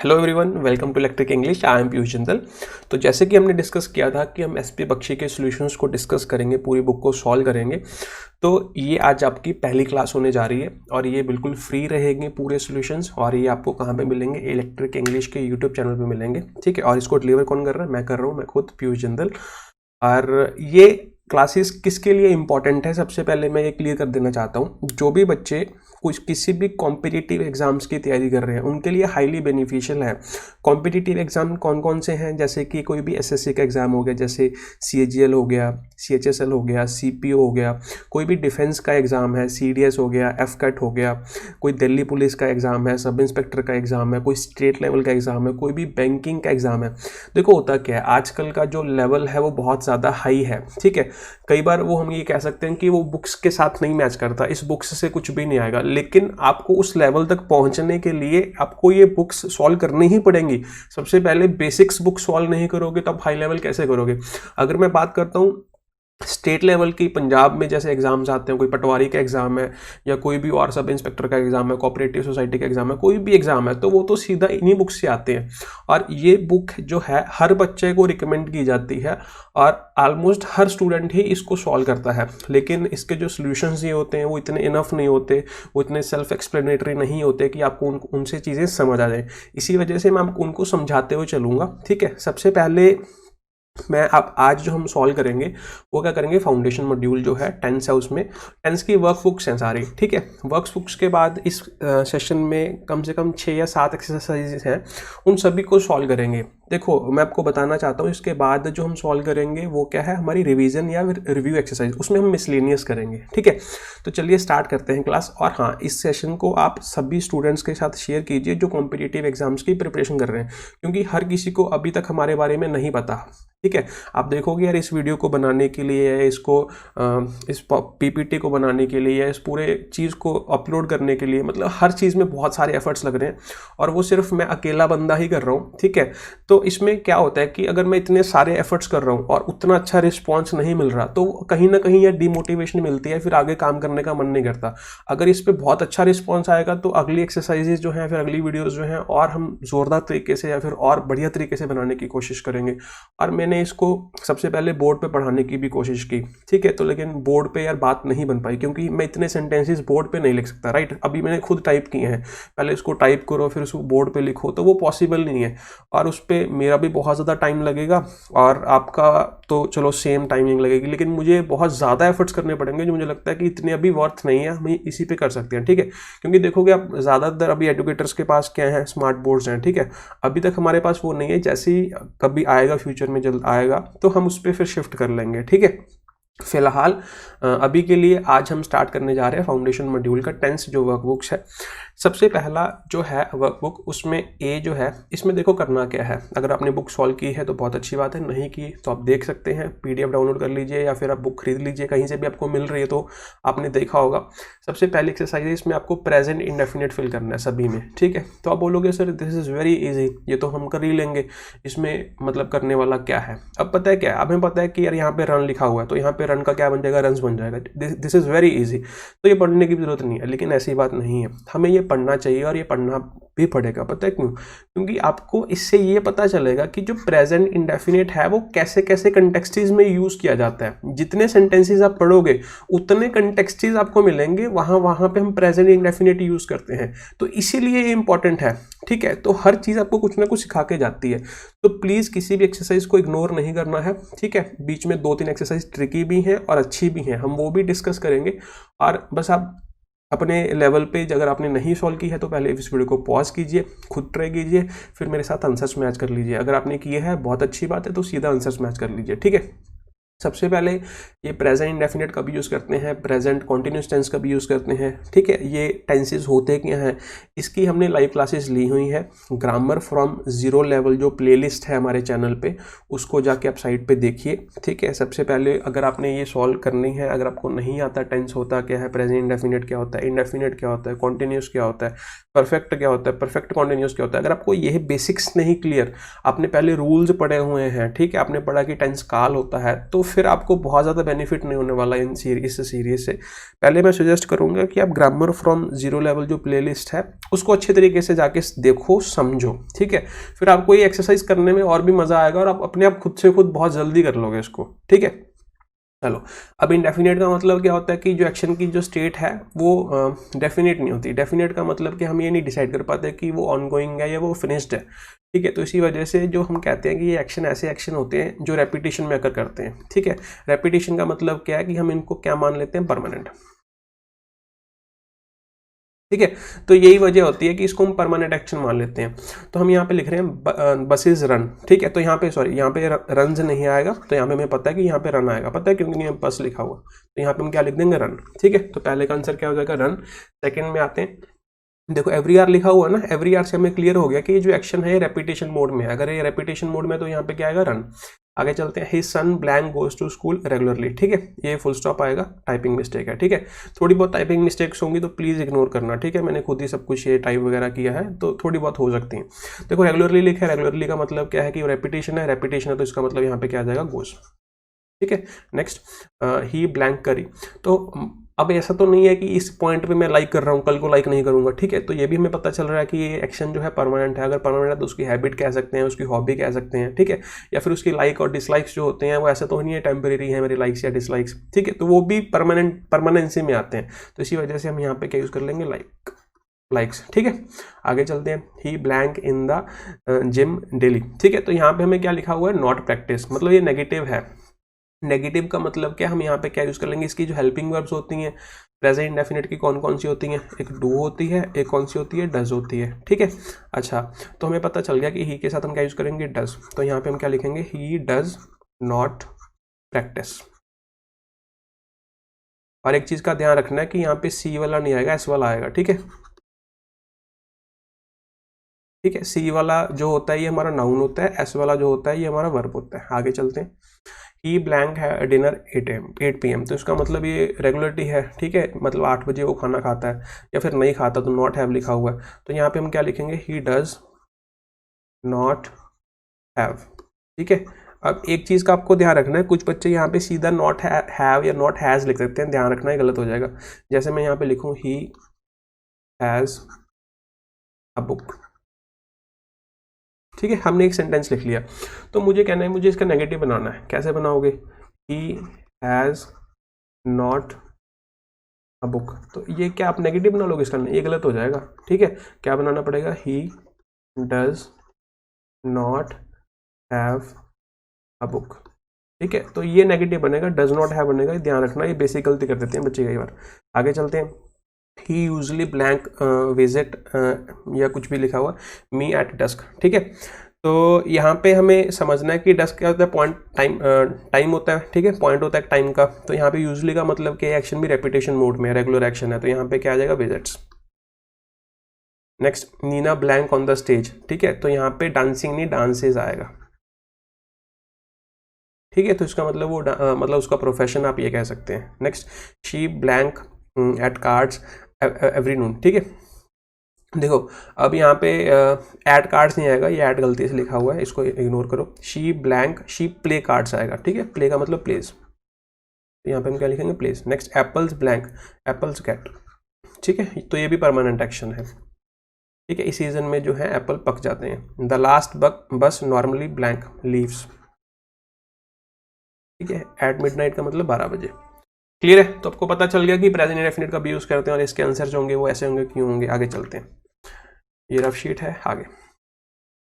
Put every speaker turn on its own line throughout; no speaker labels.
Hello everyone, welcome to electric English. I am Piyush Jindal. तो जैसे कि हमने डिस्कस किया था कि हम एसपी बख्शी के सॉल्यूशंस को डिस्कस करेंगे, पूरी बुक को सॉल्व करेंगे। तो ये आज आपकी पहली क्लास होने जा रही है और ये बिल्कुल फ्री रहेंगे पूरे सॉल्यूशंस। और ये आपको कहाँ पे मिलेंगे? इलेक्ट्रिक इंग्लिश के यूट्यूब चैनल पे मिलेंगे, ठीक है। और इसको डिलीवर कौन कर रहा है? मैं कर रहा हूँ, मैं खुद पीयूष जिंदल। और ये क्लासेस किसके लिए इंपॉर्टेंट है, सबसे पहले मैं ये क्लियर कर देना चाहता हूँ। जो भी बच्चे कुछ किसी भी कॉम्पिटिटिव एग्जाम्स की तैयारी कर रहे हैं उनके लिए हाईली बेनिफिशियल है। कॉम्पिटिटिव एग्जाम कौन कौन से हैं? जैसे कि कोई भी एसएससी का एग्जाम हो गया, जैसे सीएजीएल हो गया, सीएचएसएल हो गया, सीपीओ हो गया, कोई भी डिफेंस का एग्जाम है, सीडीएस हो गया, एफकैट हो गया, कोई दिल्ली पुलिस का एग्जाम है, सब इंस्पेक्टर का एग्जाम है, कोई स्टेट लेवल का एग्जाम है, कोई भी बैंकिंग का एग्जाम है। देखो होता क्या है, आजकल का जो लेवल है वो बहुत ज़्यादा हाई है, ठीक है। कई बार वो हम ये कह सकते हैं कि वो बुक्स के साथ नहीं मैच करता, इस बुक्स से कुछ भी नहीं आएगा। लेकिन आपको उस लेवल तक पहुंचने के लिए आपको ये बुक्स सॉल्व करनी ही पड़ेंगी। सबसे पहले बेसिक्स बुक सॉल्व नहीं करोगे तो आप हाई लेवल कैसे करोगे? अगर मैं बात करता हूँ स्टेट लेवल की, पंजाब में जैसे एग्जाम्स आते हैं, कोई पटवारी का एग्जाम है या कोई भी और सब इंस्पेक्टर का एग्जाम है, कोऑपरेटिव सोसाइटी का एग्जाम है, कोई भी एग्जाम है, तो वो तो सीधा इन्हीं बुक से आते हैं। और ये बुक जो है हर बच्चे को रिकमेंड की जाती है और ऑलमोस्ट हर स्टूडेंट ही इसको सॉल्व करता है। लेकिन इसके जो सोल्यूशंस ये होते हैं वो इतने इनफ नहीं होते, वो इतने सेल्फ एक्सप्लेनेटरी नहीं होते कि आपको उनसे चीज़ें समझ आ जाए। इसी वजह से मैं आपको उनको समझाते हुए चलूँगा, ठीक है। सबसे पहले मैं आप आज जो हम सॉल्व करेंगे वो क्या करेंगे, फाउंडेशन मॉड्यूल जो है टेंस है, उसमें टेंस की वर्कबुक्स हैं सारी, ठीक है। वर्कबुक्स के बाद इस सेशन में कम से कम 6 या 7 एक्सरसाइजेस हैं, उन सभी को सॉल्व करेंगे। देखो मैं आपको बताना चाहता हूँ, इसके बाद जो हम सॉल्व करेंगे वो क्या है, हमारी रिवीजन या रिव्यू एक्सरसाइज, उसमें हम मिसलेनियस करेंगे, ठीक है। तो चलिए स्टार्ट करते हैं क्लास। और हाँ, इस सेशन को आप सभी स्टूडेंट्स के साथ शेयर कीजिए जो कॉम्पिटिटिव एग्जाम्स की प्रिपरेशन कर रहे हैं, क्योंकि हर किसी को अभी तक हमारे बारे में नहीं पता, ठीक है। आप देखोगे यार, इस वीडियो को बनाने के लिए, इसको इस पीपीटी को बनाने के लिए, या इस पूरे चीज़ को अपलोड करने के लिए, मतलब हर चीज़ में बहुत सारे एफर्ट्स लग रहे हैं और वो सिर्फ मैं अकेला बंदा ही कर रहा हूँ, ठीक है। तो इसमें क्या होता है कि अगर मैं इतने सारे एफर्ट्स कर रहा हूँ और उतना अच्छा रिस्पॉन्स नहीं मिल रहा, तो कहीं ना कहीं यह डिमोटिवेशन मिलती है, फिर आगे काम करने का मन नहीं करता। अगर इस पर बहुत अच्छा रिस्पॉन्स आएगा तो अगली एक्सरसाइजेज जो हैं, फिर अगली वीडियोज़ जो हैं, और हम ज़ोरदार तरीके से या फिर और बढ़िया तरीके से बनाने की कोशिश करेंगे। और मैंने इसको सबसे पहले बोर्ड पे पढ़ाने की भी कोशिश की, ठीक है। तो लेकिन बोर्ड पे यार बात नहीं बन पाई, क्योंकि मैं इतने सेंटेंसेस बोर्ड पे नहीं लिख सकता, राइट। अभी मैंने खुद टाइप किए हैं, पहले इसको टाइप करो फिर उसको बोर्ड पे लिखो, तो वो पॉसिबल नहीं है। और उस पर मेरा भी बहुत ज़्यादा टाइम लगेगा और आपका तो चलो सेम टाइमिंग लगेगी, लेकिन मुझे बहुत ज़्यादा एफर्ट्स करने पड़ेंगे जो मुझे लगता है कि इतने अभी वर्थ नहीं है, हम इसी पे कर सकते हैं, ठीक है। क्योंकि देखोगे आप, ज़्यादातर अभी एजुकेटर्स के पास क्या है, स्मार्ट बोर्ड्स हैं, ठीक है। अभी तक हमारे पास वो नहीं है, जैसे ही कभी आएगा, फ्यूचर में जल्द आएगा तो हम उस पर फिर शिफ्ट कर लेंगे, ठीक है। फिलहाल अभी के लिए आज हम स्टार्ट करने जा रहे हैं फाउंडेशन मॉड्यूल का टेंस जो वर्कबुक्स है। सबसे पहला जो है वर्कबुक, उसमें ए जो है, इसमें देखो करना क्या है। अगर आपने बुक सॉल्व की है तो बहुत अच्छी बात है, नहीं की तो आप देख सकते हैं, पीडीएफ डाउनलोड कर लीजिए या फिर आप बुक खरीद लीजिए, कहीं से भी आपको मिल रही है तो आपने देखा होगा। सबसे पहली एक्सरसाइज है, इसमें आपको प्रेजेंट इंडेफिनिट फिल करना है सभी में, ठीक है। तो आप बोलोगे sir this is very easy, ये तो हम कर ही लेंगे, इसमें मतलब करने वाला क्या है। अब पता है क्या है, हमें पता है कि यार यहाँ पे रन लिखा हुआ है, तो यहाँ पे रन का क्या बन जाएगा, रन्स बन जाएगा। दिस इज़ वेरी ईजी, तो ये पढ़ने की जरूरत नहीं है। लेकिन ऐसी बात नहीं है, हमें ये पढ़ना चाहिए और ये पढ़ना भी पड़ेगा। पता है क्यों? क्योंकि आपको इससे ये पता चलेगा कि जो प्रेजेंट इंडेफिनिट है वो कैसे कैसे कंटेक्स्टीज में यूज किया जाता है। जितने सेंटेंसेस आप पढ़ोगे उतने कंटेक्स्टीज आपको मिलेंगे, वहां पे हम प्रेजेंट इंडेफिनिट यूज करते हैं, तो इसीलिए ये इंपॉर्टेंट है, ठीक है। तो हर चीज आपको कुछ ना कुछ सिखा के जाती है, तो प्लीज किसी भी एक्सरसाइज को इग्नोर नहीं करना है, ठीक है। बीच में 2-3 एक्सरसाइज ट्रिकी भी हैं और अच्छी भी हैं, हम वो भी डिस्कस करेंगे। और बस आप अपने लेवल पे अगर आपने नहीं सॉल्व की है तो पहले इस वीडियो को पॉज कीजिए, खुद ट्राई कीजिए, फिर मेरे साथ आंसर्स मैच कर लीजिए। अगर आपने किए हैं बहुत अच्छी बात है, तो सीधा आंसर्स मैच कर लीजिए, ठीक है। सबसे पहले ये प्रेजेंट इंडेफिनिट कब यूज़ करते हैं, प्रेजेंट कॉन्टिन्यूस टेंस कब यूज़ करते हैं, ठीक है। ये टेंसेस होते क्या हैं, इसकी हमने लाइव क्लासेस ली हुई है। ग्रामर फ्रॉम जीरो लेवल जो प्लेलिस्ट है हमारे चैनल पे, उसको जाके आप साइट पे देखिए, ठीक है। सबसे पहले अगर आपने ये सॉल्व करनी है, अगर आपको नहीं आता टेंस होता क्या है, प्रेजेंट इंडेफिनिट क्या होता है, इंडेफिनिट क्या होता है, कॉन्टिन्यूस क्या होता है, परफेक्ट क्या होता है, परफेक्ट कॉन्टिन्यूस क्या होता है, अगर आपको ये बेसिक्स नहीं क्लियर, आपने पहले रूल्स पढ़े हुए हैं, ठीक है, आपने पढ़ा कि टेंस काल होता है, तो फिर आपको बहुत ज़्यादा बेनिफिट नहीं होने वाला इस सीरीज से। पहले मैं सजेस्ट करूँगा कि आप ग्रामर फ्रॉम जीरो लेवल जो प्लेलिस्ट है उसको अच्छे तरीके से जाके देखो, समझो, ठीक है। फिर आपको ये एक्सरसाइज करने में और भी मज़ा आएगा और आप अपने आप खुद से खुद बहुत जल्दी कर लोगे इसको, ठीक है। चलो, अब इंडेफिनेट का मतलब क्या होता है कि जो एक्शन की जो स्टेट है वो डेफिनेट नहीं होती। डेफिनेट का मतलब कि हम ये नहीं डिसाइड कर पाते कि वो ऑनगोइंग है या वो फिनिश्ड है, ठीक है। तो इसी वजह से जो हम कहते हैं कि ये एक्शन ऐसे एक्शन होते हैं जो रेपिटेशन में अकर करते हैं, ठीक है। रेपिटेशन का मतलब क्या है कि हम इनको क्या मान लेते हैं, परमानेंट, ठीक है। तो यही वजह होती है कि इसको हम परमानेंट एक्शन मान लेते हैं। तो हम यहाँ पे लिख रहे हैं बसेस रन, ठीक है। तो यहाँ पे सॉरी, यहाँ पे रन्स नहीं आएगा, तो यहाँ पे हमें पता है कि यहाँ पे रन आएगा, पता है क्योंकि यहाँ बस लिखा हुआ। तो यहाँ पे हम क्या लिख देंगे, रन, ठीक है। तो पहले का आंसर क्या हो जाएगा, रन। सेकंड में आते हैं, देखो एवरी आर लिखा हुआ है ना, एवरी आर से हमें क्लियर हो गया कि ये जो एक्शन है ये रेपिटेशन मोड में है। अगर ये रेपिटेशन मोड में तो यहाँ पे क्या आएगा, रन। आगे चलते हैं, his son blank goes to school regularly, ठीक है। ये फुल स्टॉप आएगा, टाइपिंग मिस्टेक है, ठीक है। थोड़ी बहुत टाइपिंग मिस्टेक्स होंगी तो प्लीज़ इग्नोर करना, ठीक है। मैंने खुद ही सब कुछ ये टाइप वगैरह किया है तो थोड़ी बहुत हो सकती हैं। देखो रेगुलरली लिखा है, रेगुलरली का मतलब क्या है कि रेपिटेशन है, रेपिटेशन है तो इसका मतलब यहाँ पे क्या आ जाएगा, गोज, ठीक है। नेक्स्ट, ही ब्लैंक करी। तो अब ऐसा तो नहीं है कि इस पॉइंट पे मैं लाइक कर रहा हूँ कल को लाइक नहीं करूंगा, ठीक है। तो ये भी हमें पता चल रहा है कि ये एक्शन जो है परमानेंट है। अगर परमानेंट है तो उसकी हैबिट कह सकते हैं, उसकी हॉबी कह सकते हैं, ठीक है। या फिर उसकी लाइक और डिसलाइक्स जो होते हैं वो ऐसा तो नहीं है टेम्परेरी है मेरी लाइक्स या डिसलाइक्स, ठीक है। तो वो भी परमानेंसी में आते हैं। तो इसी वजह से हम यहाँ पे क्या यूज़ कर लेंगे, लाइक्स, ठीक है। आगे चलते हैं, he blank in the gym daily, ठीक है। तो यहाँ पे हमें क्या लिखा हुआ है, नॉट प्रैक्टिस, मतलब ये नेगेटिव है। नेगेटिव का मतलब क्या, हम यहाँ पे क्या यूज़ कर लेंगे, इसकी जो हेल्पिंग वर्ब्स होती हैं प्रेजेंट इंडेफिनिट की कौन कौन सी होती हैं, एक डू होती है, एक कौन सी होती है, डज होती है, ठीक है। अच्छा, तो हमें पता चल गया कि ही के साथ हम क्या यूज़ करेंगे, डज। तो यहाँ पे हम क्या लिखेंगे, ही डज नॉट प्रैक्टिस। और एक चीज़ का ध्यान रखना है कि यहाँ पे सी वाला नहीं आएगा, एस वाला आएगा, ठीक है, ठीक है। सी वाला जो होता है ये हमारा नाउन होता है, एस वाला जो होता है ये हमारा वर्ब होता है। आगे चलते हैं, ही ब्लैंक है डिनर 8 PM, तो इसका मतलब ये रेगुलरिटी है, ठीक है। मतलब 8 बजे वो खाना खाता है या फिर नहीं खाता, तो नॉट हैव लिखा हुआ है। तो यहाँ पे हम क्या लिखेंगे, ही डज नॉट हैव, ठीक है। अब एक चीज़ का आपको ध्यान रखना है, कुछ बच्चे यहाँ पे सीधा नॉट हैव या नॉट हैज़ लिख सकते हैं, ध्यान रखना है गलत हो जाएगा। जैसे मैं यहाँ पे लिखूँ, ही हैज़ अ बुक, ठीक है। हमने एक सेंटेंस लिख लिया, तो मुझे कहना है मुझे इसका नेगेटिव बनाना है। कैसे बनाओगे, he has not a book, तो ये क्या आप नेगेटिव बना लोगे इसका, ये गलत हो जाएगा, ठीक है। क्या बनाना पड़ेगा, he does not have a book, ठीक है। तो ये नेगेटिव बनेगा, डज नॉट हैव बनेगा, ध्यान रखना, ये बेसिक गलती कर देते हैं बच्चे कई बार। आगे चलते हैं, ही यूजली ब्लैंक विजिट या कुछ भी लिखा हुआ, मी एट डस्क, ठीक है। तो यहाँ पे हमें समझना है कि डस्क क्या होता है, पॉइंट टाइम होता है, ठीक है, पॉइंट होता है टाइम का। तो यहाँ पे यूजली का मतलब कि एक्शन भी रेपिटेशन मोड में है, रेगुलर एक्शन है, तो यहाँ पे क्या आ जाएगा, visits. Next, Neena blank on the stage, ठीक है। तो यहाँ पे डांसिंग नहीं, डांसेज आएगा, ठीक है। तो इसका मतलब वो मतलब उसका प्रोफेशन आप ये कह सकते हैं। Next, she blank at cards every noon, ठीक है। देखो अब यहाँ पे एड कार्ड्स नहीं आएगा, ये ऐड गलती से लिखा हुआ है, इसको इग्नोर करो। She blank she play cards आएगा, ठीक है, प्ले का मतलब प्लेज, तो यहाँ पे हम क्या लिखेंगे, plays. Next, apples blank apples get, ठीक है। तो ये भी परमानेंट एक्शन है, ठीक है। इस सीजन में जो है एप्पल पक जाते हैं। द लास्ट बस नॉर्मली ब्लैंक लीव्स, ठीक है। एट मिडनाइट का मतलब 12 बजे। क्लियर है, तो आपको पता चल गया कि प्रेजेंट इंडेफिनिट का भी यूज़ करते हैं और इसके आंसर जो होंगे वो ऐसे होंगे, क्यों होंगे। आगे चलते हैं, ये रफ शीट है। आगे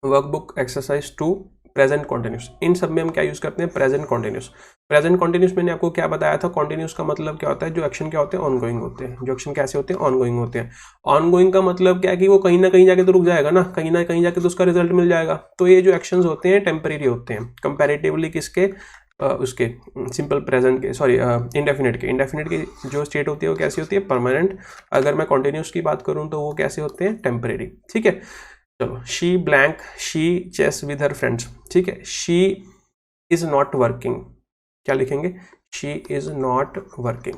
वर्कबुक एक्सरसाइज 2 प्रेजेंट कॉन्टिन्यूस, इन सब में हम क्या यूज़ करते हैं, प्रेजेंट कॉन्टिन्यूस। प्रेजेंट कॉन्टिन्यूस मैंने आपको क्या बताया था, कॉन्टिन्यूस का मतलब क्या होता है, जो एक्शन क्या होते हैं, ऑनगोइंग होते हैं। जो एक्शन कैसे होते हैं, ऑनगोइंग होते हैं। ऑनगोइंग का मतलब क्या है कि वो कहीं ना कहीं जाके तो रुक जाएगा ना कहीं जाके तो उसका रिजल्ट मिल जाएगा। तो ये जो एक्शंस होते हैं टेम्परेरी होते हैं, कंपैरेटिवली किसके, उसके सिंपल प्रेजेंट के, सॉरी इंडेफिनिट के। इंडेफिनिट की जो स्टेट होती है वो कैसी होती है, परमानेंट। अगर मैं कॉन्टिन्यूस की बात करूँ तो वो कैसे होते हैं, टेम्परेरी, ठीक है। चलो, शी ब्लैंक शी चेस विद हर फ्रेंड्स, ठीक है। शी इज नॉट वर्किंग, क्या लिखेंगे, शी इज नॉट वर्किंग,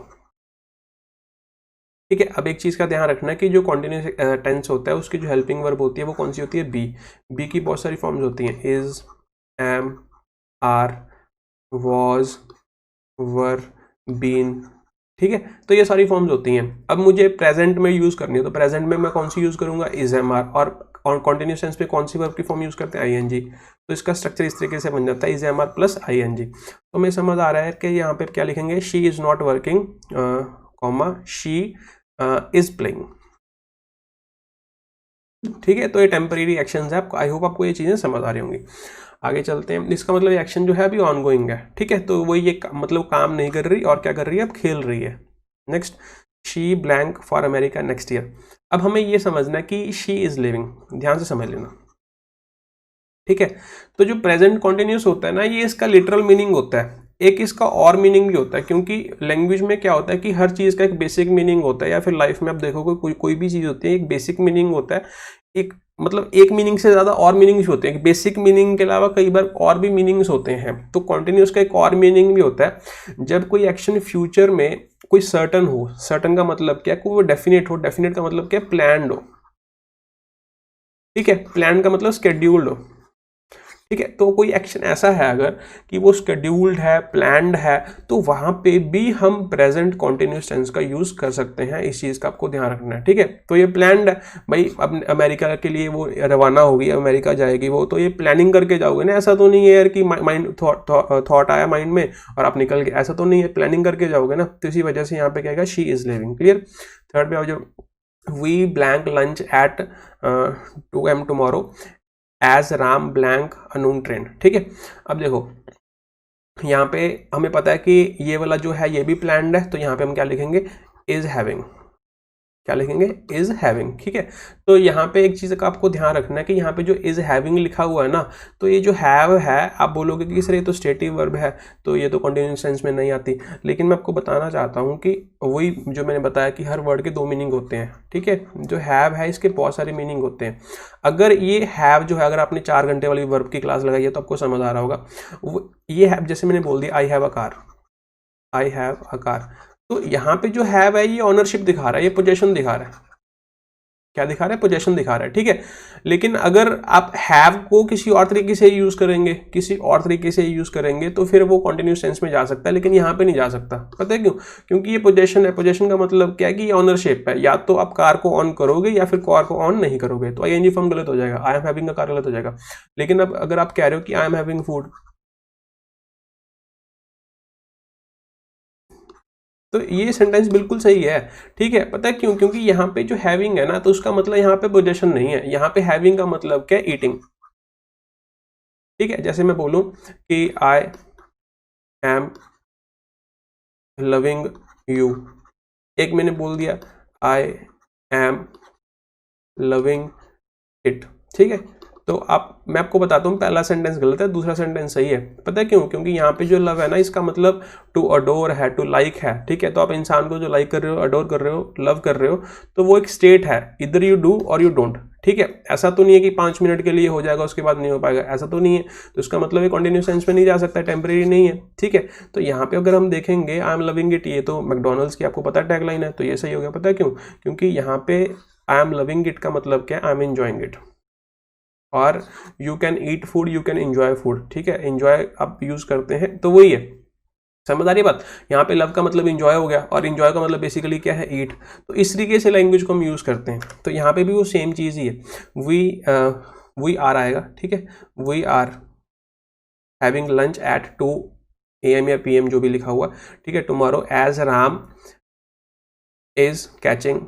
ठीक है। अब एक चीज का ध्यान रखना है कि जो कॉन्टिन्यूस टेंस होता है उसकी जो हेल्पिंग वर्ब होती है वो कौन सी होती है, बी। बी की बहुत सारी फॉर्म्स होती हैं, is, M, are, was, were, been, ठीक है। तो ये सारी फॉर्म्स होती हैं। अब मुझे प्रेजेंट में यूज करनी है, तो प्रेजेंट में मैं कौन सी यूज करूंगा, इज एम आर। और कॉन्टिन्यूस टेंस पे कौन सी वर्ब की फॉर्म यूज करते हैं, आई एन जी। तो इसका स्ट्रक्चर इस तरीके से बन जाता है, is M are plus I N G. तो हमें समझ आ रहा है कि यहाँ पे क्या लिखेंगे, she is not working, comma, she is playing, ठीक है। तो ये टेम्परेरी एक्शंस है। आपको, आई होप आपको ये चीजें समझ आ रही होंगी। आगे चलते हैं। इसका मतलब एक्शन जो है अभी ऑनगोइंग है, ठीक है। तो वो ये मतलब काम नहीं कर रही और क्या कर रही है, अब खेल रही है। Next, she blank for America next year. अब हमें ये समझना है कि शी इज लिविंग, ध्यान से समझ लेना, ठीक है। तो जो प्रेजेंट कॉन्टिन्यूस होता है ना, ये इसका लिटरल मीनिंग होता है। एक इसका और मीनिंग भी होता है, क्योंकि लैंग्वेज में क्या होता है कि हर चीज़ का एक बेसिक मीनिंग होता है, या फिर लाइफ में आप देखोगे कोई भी चीज़ होती है, एक बेसिक मीनिंग होता है। एक मतलब एक मीनिंग से ज़्यादा और मीनिंग्स होते हैं। बेसिक मीनिंग के अलावा कई बार और भी मीनिंग्स होते हैं। तो कॉन्टिन्यूस का एक और मीनिंग भी होता है, जब कोई एक्शन फ्यूचर में कोई सर्टन हो। सर्टन का मतलब क्या है, कोई वो डेफिनेट हो। डेफिनेट का मतलब क्या है, प्लान्ड हो, ठीक है। प्लान का मतलब स्केड्यूल्ड हो, ठीक है। तो कोई एक्शन ऐसा है अगर कि वो स्केड्यूल्ड है, प्लान्ड है, तो वहां पे भी हम प्रेजेंट कॉन्टिन्यूस टेंस का यूज कर सकते हैं। इस चीज का आपको ध्यान रखना है, ठीक है। तो ये प्लान्ड है भाई, अब अमेरिका के लिए वो रवाना होगी, अमेरिका जाएगी वो, तो ये प्लानिंग करके जाओगे ना। ऐसा तो नहीं है यार कि माइंड थॉट आया माइंड में और आप निकल गए, ऐसा तो नहीं है। प्लानिंग करके जाओगे ना, तो इसी वजह से यहाँ पे क्या है, she is living. Clear. Third पे आओ, जो we blank lunch at 2 AM tomorrow as Ram blank a noon train, ठीक है। अब देखो यहाँ पे हमें पता है कि ये वाला जो है ये भी प्लान्ड है, तो यहाँ पे हम क्या लिखेंगे, इज हैविंग। क्या लिखेंगे, इज हैविंग, ठीक है। तो यहाँ पे एक चीज का आपको ध्यान रखना है कि यहाँ पे जो इज हैविंग लिखा हुआ है ना, तो ये जो हैव है, आप बोलोगे कि सर ये तो स्टेटिव वर्ब है, तो ये तो कंटीन्यूअस टेंस में नहीं आती। लेकिन मैं आपको बताना चाहता हूँ कि वही जो मैंने बताया कि हर वर्ड के दो मीनिंग होते हैं, ठीक है। जो हैव है इसके बहुत सारे मीनिंग होते हैं। अगर ये हैव जो है, अगर आपने 4 घंटे वाली वर्ब की क्लास लगाई है तो आपको समझ आ रहा होगा। ये हैव, जैसे मैंने बोल दिया, I have a car, I have a car. तो यहाँ पे जो हैव है ये ऑनरशिप दिखा रहा है, ये पोजेशन दिखा रहा है। क्या दिखा रहा है, पोजेशन दिखा रहा है, ठीक है। लेकिन अगर आप हैव को किसी और तरीके से यूज करेंगे, किसी और तरीके से यूज करेंगे, तो फिर वो कॉन्टिन्यूस टेंस में जा सकता है, लेकिन यहाँ पे नहीं जा सकता। पता है क्यों? क्योंकि ये पोजेशन है। पोजेशन का मतलब क्या है कि ये ऑनरशिप है। या तो आप कार को ऑन करोगे या फिर कार को ऑन नहीं करोगे, तो आईएनजी फॉर्म गलत हो जाएगा, I am having a car गलत हो जाएगा। लेकिन अब अगर आप कह रहे हो कि आई एम हैविंग फूड, तो ये सेंटेंस बिल्कुल सही है, ठीक है। पता है क्यों? क्योंकि यहाँ पे जो हैविंग है ना, तो उसका मतलब यहाँ पे पोजेशन नहीं है। यहाँ पे हैविंग का मतलब क्या है, ईटिंग, ठीक है। जैसे मैं बोलूं कि आई एम लविंग यू, एक मैंने बोल दिया आई एम लविंग इट, ठीक है। तो आप, मैं आपको बताता हूँ, पहला सेंटेंस गलत है, दूसरा सेंटेंस सही है। पता है क्यों? क्योंकि यहाँ पे जो लव है ना, इसका मतलब टू अडोर है, टू लाइक है, ठीक है। तो आप इंसान को जो लाइक कर रहे हो, अडोर कर रहे हो, लव कर रहे हो, तो वो एक स्टेट है, इधर यू डू और यू डोंट, ठीक है। ऐसा तो नहीं है कि 5 मिनट के लिए हो जाएगा उसके बाद नहीं हो पाएगा, ऐसा तो नहीं है। तो इसका मतलब ये कंटिन्यूस टेंस में नहीं जा सकता, टेम्परेरी नहीं है, ठीक है। तो यहाँ पे अगर हम देखेंगे आई एम लविंग इट, ये तो मैकडोनल्ड्स की आपको पता है टैगलाइन है, तो ये सही हो गया। पता है क्यों? क्योंकि यहाँ पे आई एम लविंग इट का मतलब क्या है, आई एम एंजॉइंग इट। और you can eat food, you can enjoy food, ठीक है। एंजॉय आप यूज करते हैं, तो वही है। समझ आ रही बात? यहाँ पे लव का मतलब एंजॉय हो गया, और एंजॉय का मतलब बेसिकली क्या है, ईट। तो इस तरीके से लैंग्वेज को हम यूज करते हैं। तो यहाँ पे भी वो सेम चीज ही है। वी आर आएगा, ठीक है। We are having lunch at 2 AM या PM, जो भी लिखा हुआ, ठीक है। Tomorrow as Ram is catching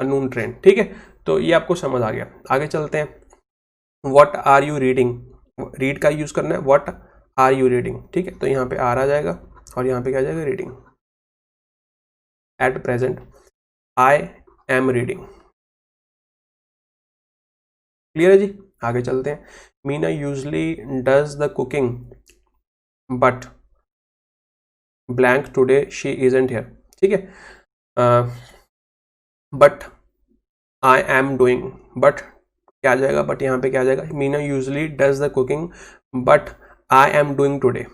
a noon train, ठीक है। तो ये आपको समझ आ गया। आगे चलते हैं। What are you reading, read का यूज करना है, वट आर यू रीडिंग, ठीक है। तो यहाँ पे आर आ जाएगा और यहाँ पे क्या आ जाएगा, reading. At present I am reading. Clear है जी? आगे चलते हैं। Meena usually does the cooking but blank today she isn't here, ठीक है। But I am doing, but क्या आ जाएगा, बट यहाँ पे क्या आ जाएगा, Meena usually does the cooking but I am doing today.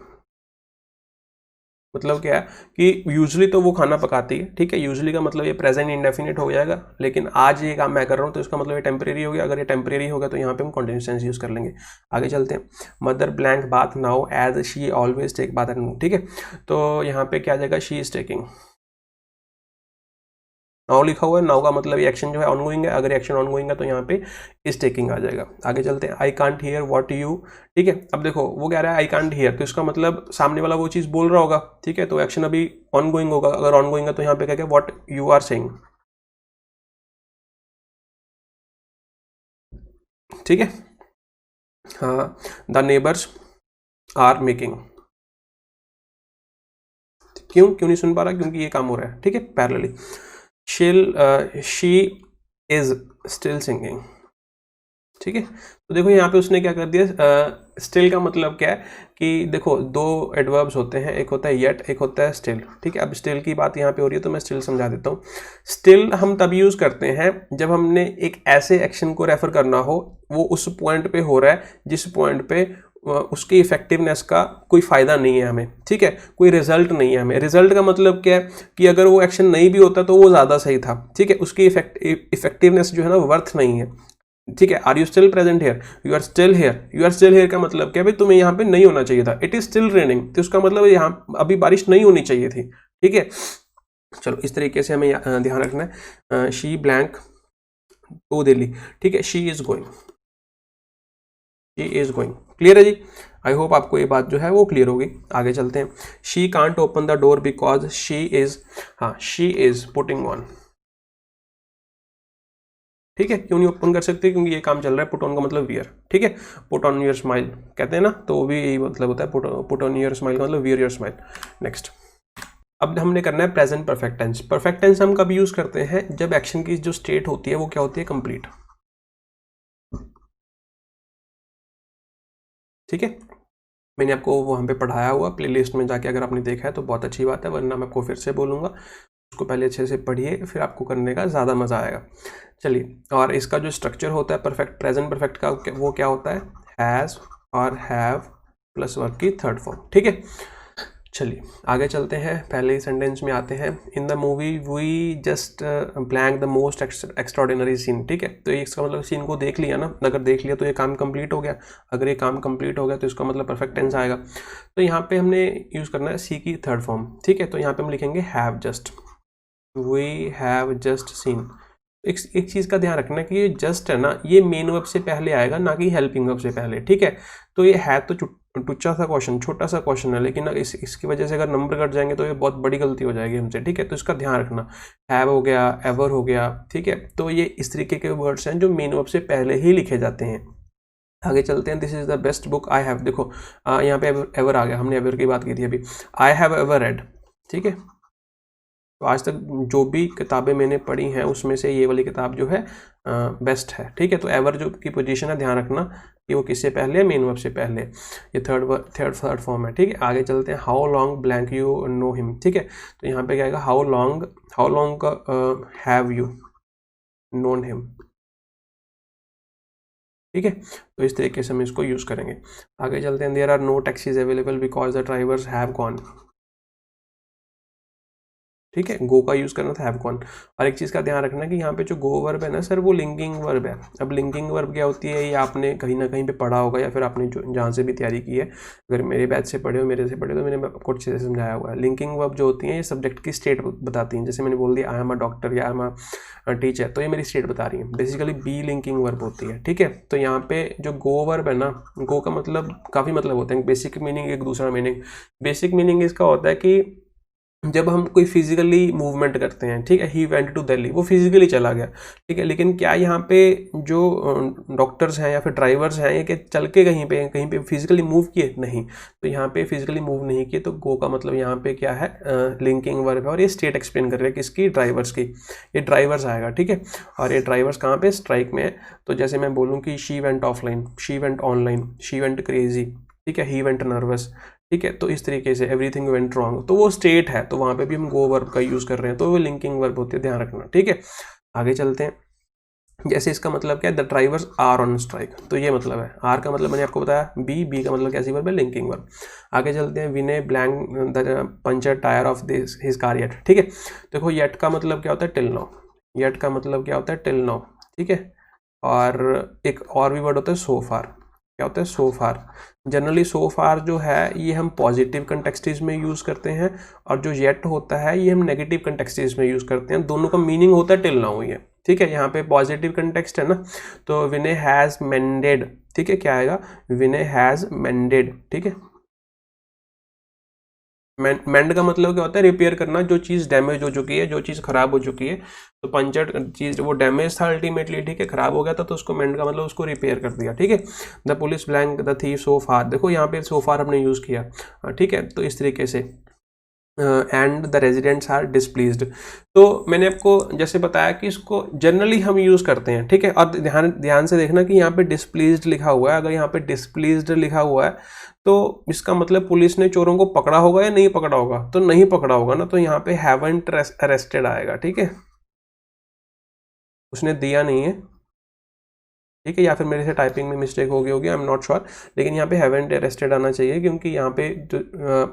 मतलब क्या है कि यूजली तो वो खाना पकाती है, ठीक है। यूजली का मतलब ये प्रेजेंट इंडेफिनिट हो जाएगा, लेकिन आज ये काम मैं कर रहा हूँ तो इसका मतलब ये टेम्परेरी हो गया। अगर ये टेम्परेरी होगा तो यहाँ पे हम कंटिन्यूस टेंस यूज कर लेंगे। आगे चलते हैं। Mother blank bath now as she always take bath at noon, ठीक है। तो यहाँ पे क्या आ जाएगा, शी इज टेकिंग। नाउ लिखा हुआ है, नाउ का मतलब ये एक्शन जो है ऑनगोइंग है। अगर एक्शन ऑनगोइंग है तो यहाँ पे इज टेकिंग आ जाएगा। आगे चलते हैं। I can't hear what you, ठीक है। अब देखो वो कह रहा है आई कांट हियर, तो इसका मतलब सामने वाला वो चीज बोल रहा होगा, ठीक है। तो एक्शन अभी ऑनगोइंग होगा। अगर ऑनगोइंग है तो यहाँ पे क्या क्या, व्हाट यू आर सेइंग, ठीक है। हाँ, द नेबर्स आर मेकिंग, क्यों नहीं सुन पा रहा, क्योंकि ये काम हो रहा है, ठीक है, parallelly. She is still singing, ठीक है। तो देखो यहाँ पे उसने क्या कर दिया, स्टिल का मतलब क्या है कि देखो दो एडवर्ब्स होते हैं, एक होता है येट, एक होता है स्टिल, ठीक है। अब स्टिल की बात यहाँ पे हो रही है तो मैं स्टिल समझा देता हूँ। स्टिल हम तब यूज करते हैं जब हमने एक ऐसे एक्शन को रेफर करना हो, वो उस पॉइंट पे हो रहा है जिस पॉइंट पे उसकी इफेक्टिवनेस का कोई फायदा नहीं है हमें, ठीक है। कोई रिजल्ट नहीं है हमें। रिजल्ट का मतलब क्या है कि अगर वो एक्शन नहीं भी होता तो वो ज्यादा सही था, ठीक है। उसकी इफेक्टिवनेस जो है ना वर्थ नहीं है, ठीक है। Are you still present here, you are still here. You are still here का मतलब क्या भाई, तुम्हें यहाँ पे नहीं होना चाहिए था। इट इज स्टिल रेनिंग, तो उसका मतलब यहाँ अभी बारिश नहीं होनी चाहिए थी, ठीक है। चलो इस तरीके से हमें ध्यान रखना है। शी ब्लैंक टू दिल्ली, ठीक है। She is going, she is going, clear है जी। आई होप आपको ये बात जो है वो क्लियर होगी। आगे चलते हैं। She can't open the door because she is, हाँ, शी इज पुटिंग ऑन, ठीक है। क्यों नहीं ओपन कर सकते, क्योंकि ये काम चल रहा है। पुट ऑन का मतलब वियर, ठीक है। पुट ऑन योर स्माइल कहते हैं ना, तो वो भी यही मतलब होता है। पुट ऑन योर स्माइल का मतलब वियर योर स्माइल। नेक्स्ट, अब हमने करना है present perfect tense. Perfect tense हम कब यूज करते हैं, जब एक्शन की जो स्टेट होती है वो क्या होती है, कंप्लीट, ठीक है। मैंने आपको वहाँ पे पढ़ाया हुआ प्लेलिस्ट में जाके अगर आपने देखा है तो बहुत अच्छी बात है, वरना मैं आपको फिर से बोलूँगा उसको पहले अच्छे से पढ़िए, फिर आपको करने का ज़्यादा मज़ा आएगा। चलिए, और इसका जो स्ट्रक्चर होता है परफेक्ट प्रेजेंट परफेक्ट का, वो क्या होता है, हैज़ और हैव प्लस वर्ब की थर्ड फॉर्म, ठीक है। चलिए आगे चलते हैं। पहले सेंटेंस में आते हैं। In the movie we just blank the most extraordinary scene, ठीक है। तो इसका मतलब सीन को देख लिया ना, अगर देख लिया तो ये काम कंप्लीट हो गया। अगर ये काम कंप्लीट हो गया तो इसका मतलब परफेक्ट टेंस आएगा। तो यहाँ पे हमने यूज़ करना है सी की थर्ड फॉर्म, ठीक है। तो यहाँ पे हम लिखेंगे have just, we have just seen. एक चीज़ का ध्यान रखना कि ये जस्ट है ना, ये मेन वर्ब से पहले आएगा, ना कि हेल्पिंग वर्ब से पहले, ठीक है। तो ये है तो टुच्चा सा क्वेश्चन, छोटा सा क्वेश्चन है, लेकिन इसकी वजह से अगर नंबर कट जाएंगे तो ये बहुत बड़ी गलती हो जाएगी हमसे, ठीक है। तो इसका ध्यान रखना। हैव हो गया, एवर हो गया, ठीक है। तो ये इस तरीके के वर्ड्स हैं जो मेन वर्ब से पहले ही लिखे जाते हैं। आगे चलते हैं। This is the best book I have, देखो यहाँ पे एवर आ गया, हमने एवर की बात की थी अभी। आई हैव एवर रेड, ठीक है। तो आज तक जो भी किताबें मैंने पढ़ी हैं उसमें से ये वाली किताब जो है बेस्ट है, ठीक है। तो एवर जो की पोजीशन है ध्यान रखना कि वो किससे पहले है, मेन वर्ब से पहले। ये थर्ड फॉर्म है, ठीक है। आगे चलते हैं। How long blank you know him, ठीक है। तो यहाँ पे क्या आएगा, how long have you known him, ठीक है। तो इस तरीके से हम इसको यूज करेंगे। आगे चलते हैं। There are no taxis available because the drivers have gone, ठीक है। गो का यूज करना था, हैव गॉन। और एक चीज का ध्यान रखना कि यहाँ पे जो गो वर्ब है ना सर, वो लिंकिंग वर्ब है। अब लिंकिंग वर्ब क्या होती है, ये आपने कहीं ना कहीं पे पढ़ा होगा, या फिर आपने जो जहाँ से भी तैयारी की है, अगर मेरे बैच से पढ़े हो, मेरे से पढ़े तो मैंने आपको अच्छे से समझाया हुआ है। लिंकिंग वर्ब जो होती है ये सब्जेक्ट की स्टेट बताती हैं। जैसे मैंने बोल दिया आई एम अ डॉक्टर या आई एम अ टीचर, तो ये मेरी स्टेट बता रही है। बेसिकली बी लिंकिंग वर्ब होती है, ठीक है। तो यहाँ पे जो गो वर्ब है ना, गो का मतलब काफ़ी मतलब होते हैं। बेसिक मीनिंग, एक दूसरा मीनिंग। बेसिक मीनिंग इसका होता है कि जब हम कोई फिजिकली मूवमेंट करते हैं, ठीक है। ही वेंट टू दिल्ली, वो फिजिकली चला गया, ठीक है। लेकिन क्या यहाँ पे जो डॉक्टर्स हैं या फिर ड्राइवर्स हैं, ये कि चल के कहीं पे फिजिकली मूव किए, नहीं। तो यहाँ पे फिजिकली मूव नहीं किए, तो गो का मतलब यहाँ पे क्या है, लिंकिंग वर्ब है। और ये स्टेट एक्सप्लेन कर रहे हैं किसकी, ड्राइवर्स की। ये ड्राइवर्स आएगा, ठीक है। और ये ड्राइवर्स कहाँ पे, स्ट्राइक में है। तो जैसे मैं बोलूँ कि she went offline, she went online, she went crazy, ठीक है। ही वेंट नर्वस, ठीक है। तो इस तरीके से एवरीथिंग वेंट रॉन्ग, तो वो स्टेट है, तो वहां पे भी हम गो वर्ब का यूज कर रहे हैं, तो वो लिंकिंग वर्ब होती है, ध्यान रखना, ठीक है। आगे चलते हैं। जैसे इसका मतलब क्या है, the drivers are on strike, तो ये मतलब है। आर का मतलब मैंने आपको बताया, बी का मतलब कैसी वर्ब है, लिंकिंग वर्ब। आगे चलते हैं, Vinay blank the puncture tyre of this his car yet, ठीक है। देखो येट का मतलब क्या होता है, टिल नाउ, येट का मतलब क्या होता है, टिल नाउ, ठीक है। और एक और भी वर्ड होता है सो फार, क्या होता है, सो फार। जनरली सो फार जो है ये हम पॉजिटिव कंटेक्सटिज में यूज़ करते हैं, और जो येट होता है ये हम नेगेटिव कंटेक्सटिज में यूज़ करते हैं। दोनों का मीनिंग होता है टिल नाउ, ये ठीक है। यहाँ पे पॉजिटिव कंटेक्स्ट है ना, तो विनय हैज़ मेंडेड, ठीक है, क्या आएगा, विनय हैज़ मेंडेड, ठीक है। मेंड का मतलब क्या होता है, रिपेयर करना, जो चीज़ डैमेज हो चुकी है, जो चीज़ खराब हो चुकी है। तो पंचर चीज़ वो डैमेज था अल्टीमेटली, ठीक है, खराब हो गया था, तो उसको मेंड का मतलब उसको रिपेयर कर दिया, ठीक है। The police blank the thief so far, देखो यहाँ पे सो फार हमने यूज़ किया, ठीक है। तो इस तरीके से एंड द रेजिडेंट्स आर डिसप्लीज्ड, तो मैंने आपको जैसे बताया कि इसको जनरली हम यूज़ करते हैं, ठीक है। और ध्यान ध्यान से देखना कि यहाँ पे डिसप्लीज्ड लिखा हुआ है, अगर यहाँ पे डिसप्लीज्ड लिखा हुआ है तो इसका मतलब पुलिस ने चोरों को पकड़ा होगा या नहीं पकड़ा होगा, तो नहीं पकड़ा होगा ना, तो यहाँ पे हैवंट अरेस्टेड आएगा, ठीक है, उसने दिया नहीं है, ठीक है। या फिर मेरे से टाइपिंग में मिस्टेक हो गई होगी, आई एम नॉट श्योर, लेकिन यहाँ पे हैवंट अरेस्टेड आना चाहिए, क्योंकि यहाँ पे जो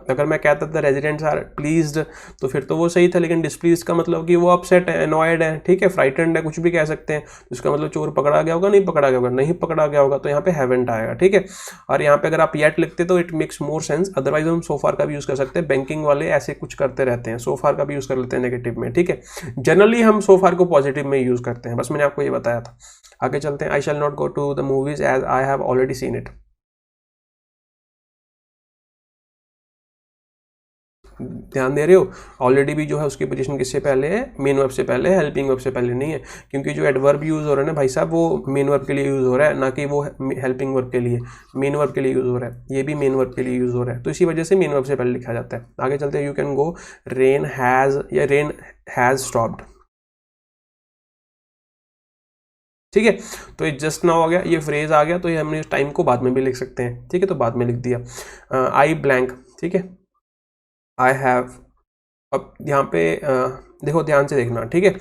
अगर मैं कहता था रेजिडेंट्स आर प्लीज्ड तो फिर तो वो सही था, लेकिन डिसप्लीज का मतलब कि वो अपसेट है, अनॉयड है, ठीक है, फ्राइटेंड है, कुछ भी कह सकते हैं। तो इसका मतलब चोर पकड़ा गया होगा, नहीं पकड़ा गया होगा, नहीं पकड़ा गया होगा, तो यहाँ पे हैवंट आएगा, ठीक है। और यहाँ पे अगर आप येट लिखते तो it makes more sense, otherwise हम सोफार का भी यूज़ कर सकते हैं। बैंकिंग वाले ऐसे कुछ करते रहते हैं, सोफार का भी यूज़ कर लेते हैं नेगेटिव में, ठीक है। जनरली हम सोफार को पॉजिटिव में यूज़ करते हैं, बस मैंने आपको ये बताया था। आगे चलते हैं, I shall not go to the movies as I have already seen it, ध्यान दे रहे हो, ऑलरेडी भी जो है उसकी पोजीशन किससे पहले है, मेन वर्ब से पहले है, हेल्पिंग वर्ब से पहले नहीं है, क्योंकि जो एडवर्ब यूज हो रहा है ना भाई साहब, वो मेन वर्ब के लिए यूज हो रहा है, ना कि वो हेल्पिंग वर्ब के लिए, मेन वर्ब के लिए यूज हो रहा है, ये भी मेन वर्ब के लिए यूज हो रहा है, तो इसी वजह से मेन वर्ब से पहले लिखा जाता है। आगे चलते हैं, you can go, rain has या रेन हैज स्टॉप्ड, ठीक है। तो ये जस्ट नाउ आ गया, ये फ्रेज आ गया, तो ये हमने टाइम को बाद में भी लिख सकते हैं, ठीक है, तो बाद में लिख दिया। आई ब्लैंक, ठीक है, आई हैव, अब यहाँ पे देखो ध्यान से देखना, ठीक है।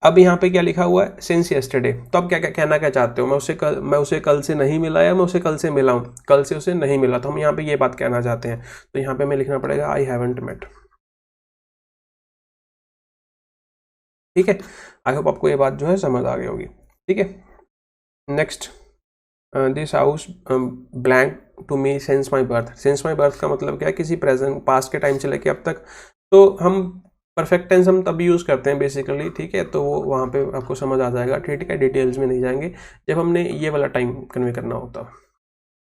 अब यहाँ पे क्या लिखा हुआ है, सिंस यस्टरडे, तो अब क्या क्या कहना क्या चाहते हो, मैं उसे कल से नहीं मिला, या मैं उसे कल से मिला हूँ, कल से उसे नहीं मिला, तो हम यहाँ पे ये बात कहना चाहते हैं, तो यहाँ पे हमें लिखना पड़ेगा आई हैवंट मेट, ठीक है। आई होप आपको ये बात जो है समझ आ गई होगी, ठीक है। Next, this house blank to me since my birth, since my birth का मतलब क्या है, किसी प्रेजेंट पास्ट के टाइम से लेके अब तक, तो हम परफेक्ट टेंस हम तभी यूज़ करते हैं बेसिकली, ठीक है, तो वो वहाँ पे आपको समझ आ जाएगा, ठीक है, डिटेल्स में नहीं जाएंगे, जब हमने ये वाला टाइम कन्वे करना होता,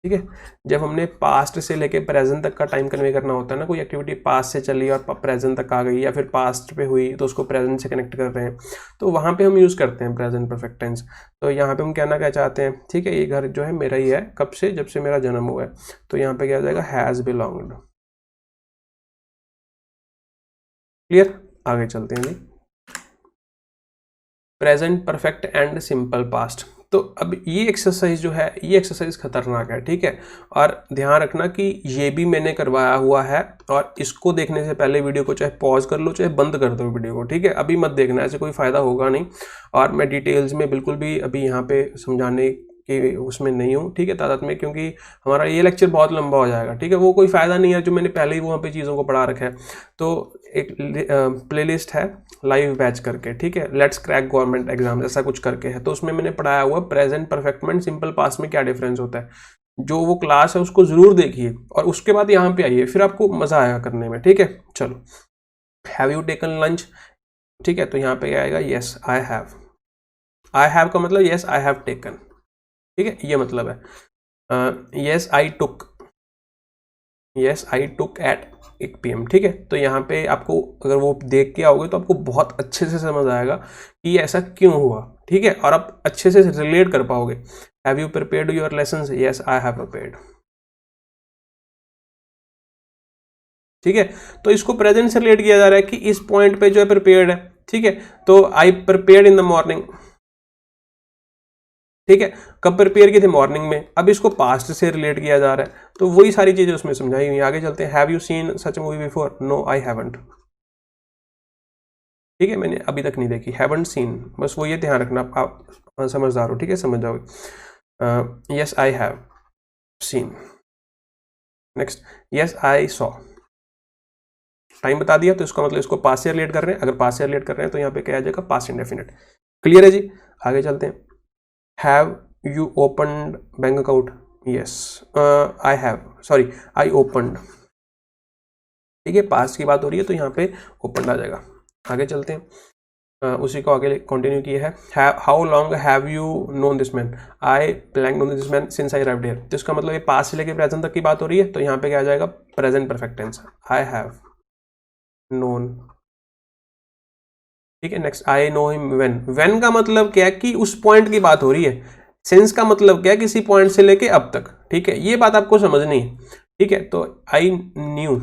ठीक है। जब हमने पास्ट से लेके प्रेजेंट तक का टाइम कन्वे करना होता है ना, कोई एक्टिविटी पास्ट से चली और प्रेजेंट तक आ गई, या फिर पास्ट पे हुई तो उसको प्रेजेंट से कनेक्ट कर रहे हैं, तो वहाँ पे हम यूज़ करते हैं प्रेजेंट परफेक्ट टेंस। तो यहाँ पे हम कहना क्या चाहते हैं, ठीक है, ये घर जो है मेरा ही है, कब से, जब से मेरा जन्म हुआ है, तो यहाँ पे क्या आ जाएगा, हैज़ बिलोंग्ड, क्लियर। आगे चलते हैं जी, present perfect and simple past, तो अब ये एक्सरसाइज जो है, ये एक्सरसाइज खतरनाक है, ठीक है। और ध्यान रखना कि ये भी मैंने करवाया हुआ है, और इसको देखने से पहले वीडियो को चाहे पॉज कर लो चाहे बंद कर दो वीडियो को, ठीक है, अभी मत देखना, ऐसे कोई फायदा होगा नहीं, और मैं डिटेल्स में बिल्कुल भी अभी यहाँ पे समझाने कि उसमें नहीं हूँ, ठीक है, तादाद में, क्योंकि हमारा ये लेक्चर बहुत लंबा हो जाएगा, ठीक है, वो कोई फ़ायदा नहीं है जो मैंने पहले ही वहाँ पे चीज़ों को पढ़ा रखा है। तो एक प्लेलिस्ट है लाइव बैच करके, ठीक है, लेट्स क्रैक गवर्नमेंट एग्जाम ऐसा कुछ करके है, तो उसमें मैंने पढ़ाया हुआ प्रेजेंट परफेक्ट में सिंपल पास्ट में क्या डिफरेंस होता है, जो वो क्लास है उसको ज़रूर देखिए, और उसके बाद यहाँ पे आइए, फिर आपको मज़ा आएगा करने में, ठीक है। चलो, हैव यू टेकन लंच, ठीक है, तो यहाँ पे आएगा yes I have, I have का मतलब येस आई हैव टेकन, ठीक है, ये मतलब है। Yes I took, yes I took at 8 PM, ठीक है, तो यहाँ पे आपको अगर वो देख के आओगे तो आपको बहुत अच्छे से समझ आएगा कि ऐसा क्यों हुआ, ठीक है, और आप अच्छे से रिलेट कर पाओगे। Have you prepared your lessons, yes I have prepared, ठीक है, तो इसको प्रेजेंट से रिलेट किया जा रहा है कि इस पॉइंट पे जो है प्रिपेयर्ड है, ठीक है, तो आई प्रिपेयर्ड इन द मॉर्निंग, ठीक है, कब प्रिपेयर की थी, मॉर्निंग में, अब इसको पास्ट से रिलेट किया जा रहा है, तो वही सारी चीजें उसमें समझाई हुई। आगे चलते हैं, have you seen such movie before, no I haven't, ठीक है, मैंने अभी तक नहीं देखी, हैवंट सीन, बस वो ये ध्यान रखना, आप समझदार हो, ठीक है, समझ जाओगे। Yes I have seen. Next, yes I saw, time बता दिया तो इसका मतलब इसको पास्ट से रिलेट कर रहे हैं, अगर पास्ट से रिलेट कर रहे हैं तो यहाँ पे क्या आ जाएगा, पास्ट इंडेफिनिट। क्लियर है जी, आगे चलते हैं। Have you opened bank account, yes I have, sorry I opened, ठीक है, पास्ट की बात हो रही है तो यहाँ पे ओपन आ जाएगा। आगे चलते हैं, उसी को आगे कंटिन्यू किया है। How long have you known this man, I blank known this man since I arrived here, तो इसका मतलब ये पास्ट से लेके प्रेजेंट तक की बात हो रही है तो यहाँ पे क्या आ जाएगा, present perfect tense, I have known, ठीक है। Next, I know him when, when का मतलब क्या है कि उस पॉइंट की बात हो रही है, सिंस का मतलब क्या है किसी पॉइंट से लेके अब तक, ठीक है, ये बात आपको समझनी है, ठीक है। तो आई न्यू,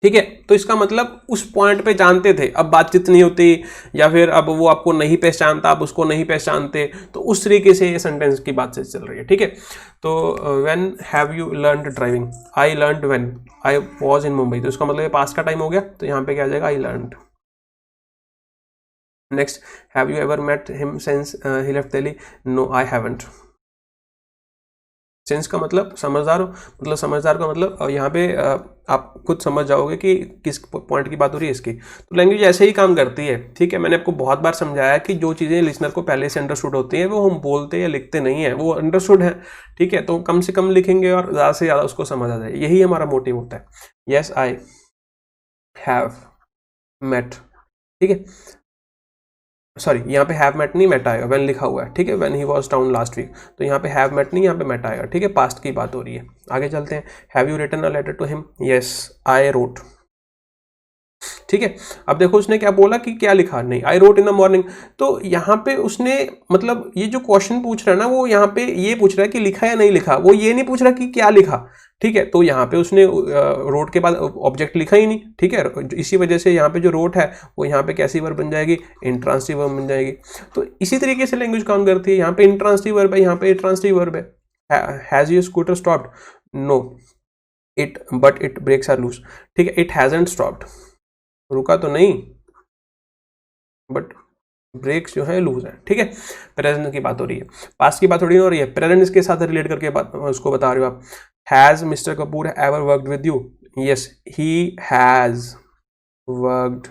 ठीक है, तो इसका मतलब उस पॉइंट पे जानते थे, अब बातचीत नहीं होती या फिर अब वो आपको नहीं पहचानता, आप उसको नहीं पहचानते, तो उस तरीके से ये सेंटेंस की बात से चल रही है, ठीक है। तो when have you learned driving, I learned when I was in Mumbai, तो इसका मतलब ये पास्ट का टाइम हो गया, तो यहाँ पे क्या आ जाएगा, I learned. Next, have you ever met him since he left Delhi, no I haven't. Sense का मतलब समझदार हो, मतलब समझदार का मतलब यहाँ पे आप खुद समझ जाओगे कि किस पॉइंट की बात हो रही है इसकी। तो लैंग्वेज ऐसे ही काम करती है, ठीक है। मैंने आपको बहुत बार समझाया कि जो चीज़ें लिसनर को पहले से अंडरस्टूड होती हैं वो हम बोलते या लिखते नहीं है, वो अंडरस्टूड है, ठीक है। तो कम से कम लिखेंगे और ज़्यादा से ज़्यादा उसको समझ आ जाए, यही हमारा मोटिव होता है। यस आई हैव मेट, ठीक है, सॉरी यहाँ पे हैव मेट नहीं मेट आएगा, व्हेन लिखा हुआ है, ठीक है, when he was town last week, तो यहाँ पे हैव मेट नहीं, यहाँ पे मेट आएगा, ठीक है, पास्ट की बात हो रही है। आगे चलते हैं, have you written a letter to him, yes I wrote, ठीक है। अब देखो उसने क्या बोला कि क्या लिखा, नहीं I wrote in the morning, तो यहाँ पे उसने मतलब ये जो क्वेश्चन पूछ रहा है ना, वो यहाँ पे ये पूछ रहा है कि लिखा या नहीं लिखा, वो ये नहीं पूछ रहा कि क्या लिखा, ठीक है। तो यहाँ पे उसने रोट के बाद ऑब्जेक्ट लिखा ही नहीं, ठीक है, इसी वजह से यहाँ पे जो रोट है वो यहाँ पे कैसी वर्ब बन जाएगी, इंट्रांसिटिव वर्ब बन जाएगी। तो इसी तरीके से लैंग्वेज काम करती है, यहाँ पे इंट्रांसिटिव वर्ब है, यहाँ पे ट्रांसिटिव वर्ब है। Has your scooter stopped, no it but it brakes are loose, ठीक है, इट हैजंट स्टॉप्ड, रुका तो नहीं बट ब्रेक्स जो है लूज है, ठीक है। प्रेजेंट की बात हो रही है, पास्ट की बात थोड़ी हो रही है, प्रेजेंट इसके साथ रिलेट करके उसको बता रहे हो आप। Has mister Kapoor ever worked with you, yes he has worked,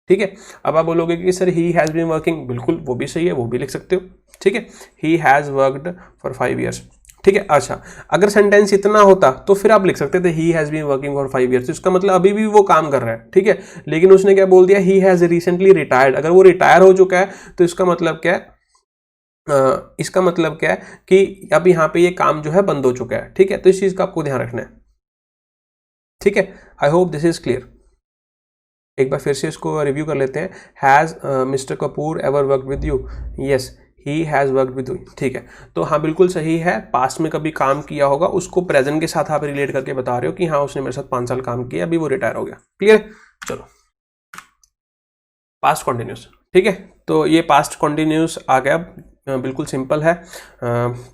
ठीक है। अब आप बोलोगे कि sir he has been working, बिल्कुल वो भी सही है, वो भी लिख सकते हो, ठीक है, ही हैज वर्कड फॉर 5 years, ठीक है। अच्छा, अगर सेंटेंस इतना होता तो फिर आप लिख सकते थे he has been working for 5 years, इसका मतलब अभी भी वो काम कर रहा है, ठीक है। लेकिन उसने क्या बोल दिया, ही हैज रिसेंटली रिटायर्ड, अगर वो रिटायर हो चुका है तो इसका मतलब क्या है, इसका मतलब क्या है कि अब यहाँ पे ये काम जो है बंद हो चुका है, ठीक है। तो इस चीज का आपको ध्यान रखना है, ठीक है। I hope this is clear. एक बार फिर से इसको रिव्यू कर लेते हैं। Has mister Kapoor ever worked with you, yes he has worked with you, ठीक है। तो हाँ बिल्कुल सही है, पास्ट में कभी काम किया होगा उसको प्रेजेंट के साथ आप रिलेट करके बता रहे हो कि हाँ उसने मेरे साथ 5 साल काम किया, अभी वो रिटायर हो गया, क्लियर। चलो पास्ट कॉन्टिन्यूस, ठीक है। तो ये पास्ट कॉन्टिन्यूस आ गया, बिल्कुल सिंपल है।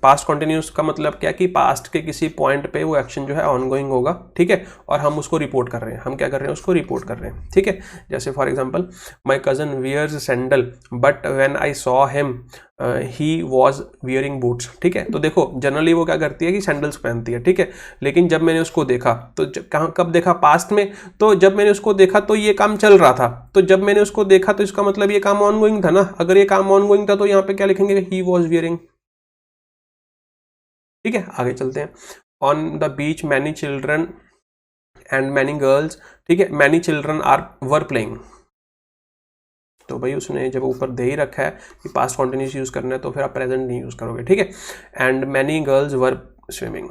पास्ट कॉन्टिन्यूस का मतलब क्या कि पास्ट के किसी पॉइंट पे वो एक्शन जो है ऑनगोइंग होगा, ठीक है, और हम उसको रिपोर्ट कर रहे हैं, हम क्या कर रहे हैं, उसको रिपोर्ट कर रहे हैं, ठीक है। जैसे for example, my cousin wears sandal but when I saw him he was wearing boots, ठीक है। तो देखो जनरली वो क्या करती है कि सैंडल्स पहनती है, ठीक है, लेकिन जब मैंने उसको देखा तो कब देखा, पास्ट में, तो जब मैंने उसको देखा तो ये काम चल रहा था, तो जब मैंने उसको देखा तो इसका मतलब ये काम ऑनगोइंग था ना, अगर ये काम ऑनगोइंग था तो यहाँ पे क्या लिखेंगे, ही वॉज वियरिंग, ठीक है। आगे चलते हैं, on the beach many children and many girls, ठीक है, many children are were playing, तो भाई उसने जब ऊपर दे ही रखा है कि पास्ट कॉन्टिन्यूस यूज करना है तो फिर आप प्रेजेंट नहीं यूज करोगे, ठीक है। And many girls were swimming,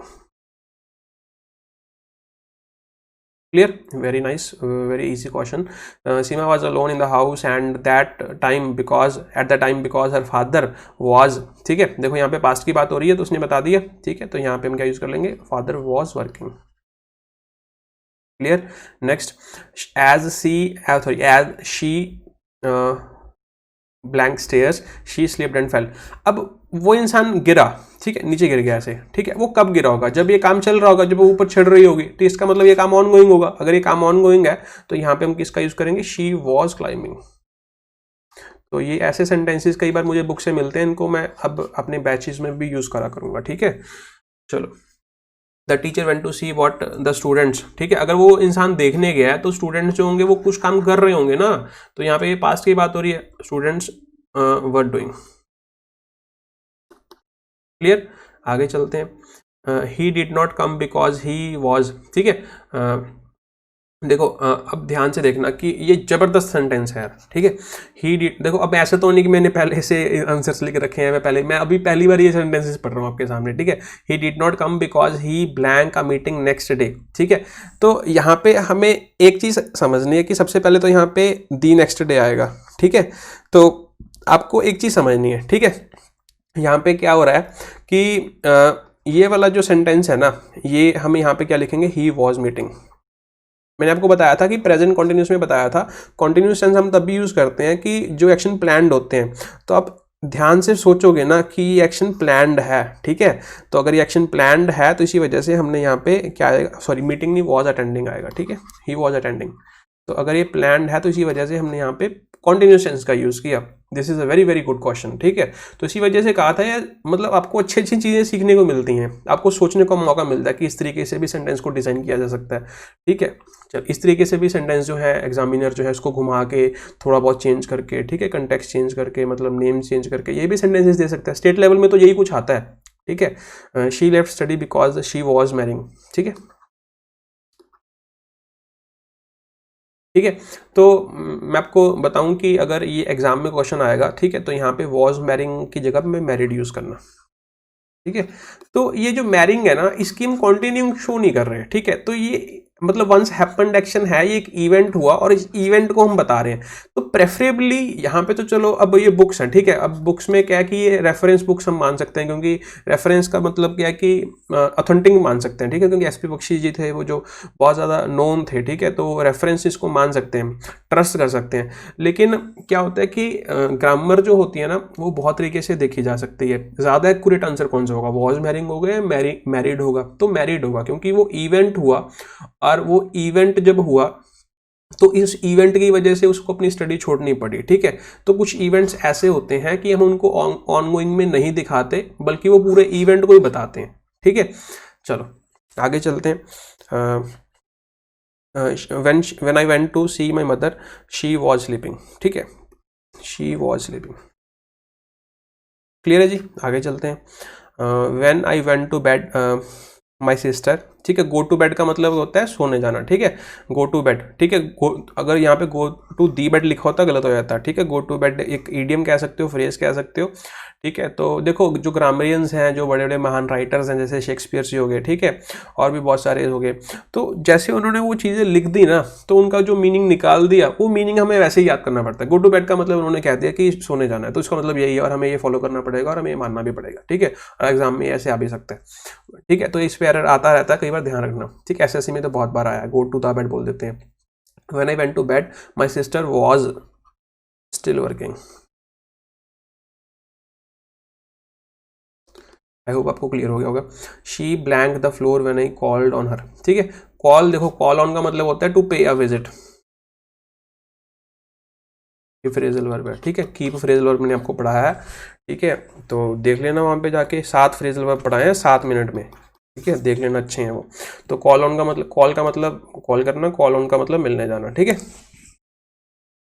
clear, very nice, very easy question. Seema was alone in the house and that time because at the time because her father was, ठीक है। देखो यहाँ पे पास्ट की बात हो रही है तो उसने बता दिया, ठीक है, तो यहाँ पे हम क्या यूज कर लेंगे, father was working, clear. Next, as see sorry as she blank stairs, she slipped and fell. अब वो इंसान गिरा, ठीक है, नीचे गिर गया ऐसे, ठीक है, वो कब गिरा होगा? जब ये काम चल रहा होगा, जब वो ऊपर चढ़ रही होगी, तो इसका मतलब ये काम ऑन गोइंग होगा। अगर ये काम ऑन गोइंग है तो यहाँ पे हम किसका यूज करेंगे? She was climbing. तो ये ऐसे सेंटेंसेस कई बार मुझे बुक से मिलते हैं, इनको मैं अब अपने बैचेस में भी यूज करा करूंगा, ठीक है। चलो, the teacher went to see what the students, ठीक है, अगर वो इंसान देखने गया है तो स्टूडेंट्स जो होंगे वो कुछ काम कर रहे होंगे ना, तो यहाँ पे ये पास्ट की बात हो रही है, स्टूडेंट्स वर डूइंग। क्लियर? आगे चलते हैं। He did not come because he was, ठीक है। देखो अब ध्यान से देखना कि ये जबरदस्त सेंटेंस है, ठीक है। ही डिड, देखो अब ऐसा तो नहीं कि मैंने पहले से आंसर्स लिख रखे हैं, मैं अभी पहली बार ये सेंटेंसेस पढ़ रहा हूँ आपके सामने, ठीक है। He did not come because he blank a meeting next day, ठीक है। तो यहाँ पे हमें एक चीज समझनी है कि सबसे पहले तो यहाँ पे दी नेक्स्ट डे आएगा, ठीक है। तो आपको एक चीज समझनी है, ठीक है। यहाँ पे क्या हो रहा है कि ये वाला जो सेंटेंस है ना, ये हम यहाँ पे क्या लिखेंगे? He was meeting. मैंने आपको बताया था कि प्रेजेंट कॉन्टिन्यूस में बताया था, कॉन्टिन्यूस टेंस हम तब भी यूज करते हैं कि जो एक्शन प्लान्ड होते हैं। तो आप ध्यान से सोचोगे ना कि ये एक्शन प्लान्ड है, ठीक है। तो अगर ये एक्शन प्लान्ड है तो इसी वजह से हमने यहाँ पे क्या आएगा? सॉरी, मीटिंग नहीं, वॉज अटेंडिंग आएगा, ठीक है। He was attending. तो अगर ये प्लान्ड है तो इसी वजह से हमने यहाँ पे कॉन्टिन्यूस टेंस का यूज किया। This is a very very good question, ठीक है। तो इसी वजह से कहा था यार, मतलब आपको अच्छी अच्छी चीजें सीखने को मिलती हैं, आपको सोचने का मौका मिलता है कि इस तरीके से भी सेंटेंस को डिजाइन किया जा सकता है, ठीक है। चल, इस तरीके से भी सेंटेंस जो है एग्जामिनर जो है उसको घुमा के थोड़ा बहुत चेंज करके, ठीक है, कंटेक्स्ट चेंज करके, मतलब नेम चेंज करके, ये भी सेंटेंसेस दे सकता है। स्टेट लेवल में तो यही कुछ आता है, ठीक है। She left study because she was marrying, ठीक है, ठीक है। तो मैं आपको बताऊं कि अगर ये एग्जाम में क्वेश्चन आएगा, ठीक है, तो यहाँ पे वॉज मैरिंग की जगह पे मैरिड यूज करना, ठीक है। तो ये जो मैरिंग है ना, इसकी हम कॉन्टिन्यू शो नहीं कर रहे हैं, ठीक है। तो ये मतलब वंस हैपेंड एक्शन है, ये एक इवेंट हुआ और इस इवेंट को हम बता रहे हैं। तो प्रेफरेबली यहाँ पे तो चलो, अब ये बुक्स हैं, ठीक है। अब बुक्स में क्या है कि ये रेफरेंस बुक्स हम मान सकते हैं, क्योंकि रेफरेंस का मतलब क्या है कि ऑथेंटिक मान सकते हैं, ठीक है, क्योंकि एसपी बख्शी जी थे वो जो बहुत ज़्यादा नोन थे, ठीक है। तो रेफरेंस इसको मान सकते हैं, ट्रस्ट कर सकते हैं। लेकिन क्या होता है कि ग्रामर जो होती है ना, वो बहुत तरीके से देखी जा सकती है। ज़्यादा एक्यूरेट आंसर कौन सा होगा? वॉज मैरिंग होगा या मैरिड होगा? तो मैरिड होगा, क्योंकि वो इवेंट हुआ, और वो इवेंट जब हुआ तो इस इवेंट की वजह से उसको अपनी स्टडी छोड़नी पड़ी, ठीक है। तो कुछ इवेंट्स ऐसे होते हैं कि हम उनको ऑनगोइंग में नहीं दिखाते, बल्कि वो पूरे इवेंट को ही बताते हैं, ठीक है। चलो आगे चलते हैं। when I went to see my mother, she was sleeping, ठीक है, she was sleeping। क्लियर है जी? आगे चलते हैं। when I went to bed my sister, ठीक है। गो टू बेड का मतलब होता है सोने जाना, ठीक है, गो टू बेड, ठीक है। अगर यहाँ पे गो टू दी बेड लिखा होता गलत हो जाता है, ठीक है। गो टू बेड एक ईडियम कह सकते हो, फ्रेज कह सकते हो, ठीक है। तो देखो जो ग्रामरियंस हैं, जो बड़े बड़े महान राइटर्स हैं, जैसे शेक्सपियर जी हो गए, ठीक है, और भी बहुत सारे हो गए, तो जैसे उन्होंने वो चीज़ें लिख दी ना, तो उनका जो मीनिंग निकाल दिया, वो मीनिंग हमें वैसे ही याद करना पड़ता है। गो टू बेड का मतलब उन्होंने कह दिया कि सोने जाना है, तो इसका मतलब यही है, और हमें ये फॉलो करना पड़ेगा और हमें ये मानना भी पड़ेगा, ठीक है। और एग्जाम में ऐसे आ भी सकता है, ठीक है। तो इस पे एरर आता रहता है, कई बार ध्यान रखना, ठीक है। एसएससी में तो बहुत बार आया, गो टू द बेड बोल देते हैं। When I went to bed my sister was still working. आई होप आपको क्लियर हो गया होगा। She blank the floor when I called on her, ठीक है। कॉल, देखो कॉल ऑन का मतलब होता है टू पे अ विजिट, फ्रेजल वर्ब है, ठीक है। कीप फ्रेजल वर्ब मैंने आपको पढ़ाया है, ठीक है। तो देख लेना वहाँ पे जाके, 7 फ्रेजल वर्ब पढ़ाए हैं 7 मिनट में, ठीक है, देख लेना, अच्छे हैं वो। तो कॉल ऑन का मतलब, कॉल का मतलब कॉल करना, कॉल ऑन का मतलब मिलने जाना, ठीक है।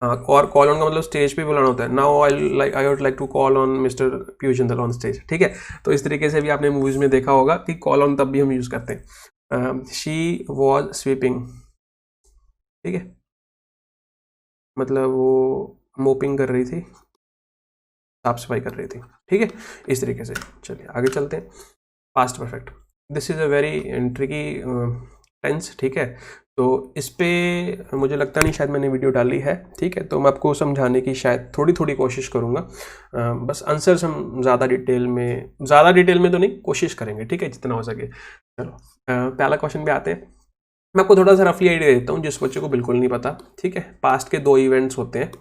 हाँ, और कॉल ऑन का मतलब स्टेज पे बुलाना होता है। Now I would like to call on mister Piyush Jindal on stage, ठीक है। तो इस तरीके से भी आपने मूवीज में देखा होगा कि कॉल ऑन तब भी हम यूज करते हैं। शी वॉज स्वीपिंग, ठीक है, मतलब वो मोपिंग कर रही थी, साफ सफाई कर रही थी, ठीक है, इस तरीके से। चलिए आगे चलते हैं। Past perfect, this is a very tricky tense, ठीक है। तो इस पे मुझे लगता नहीं शायद मैंने वीडियो डाली है, ठीक है। तो मैं आपको समझाने की शायद थोड़ी थोड़ी कोशिश करूँगा। बस आंसर्स हम ज़्यादा डिटेल में तो नहीं, कोशिश करेंगे, ठीक है, जितना हो सके। चलो पहला क्वेश्चन पे आते हैं। मैं आपको थोड़ा सा रफली आइडिया देता हूँ जिस बच्चे को बिल्कुल नहीं पता, ठीक है। पास्ट के 2 इवेंट्स होते हैं,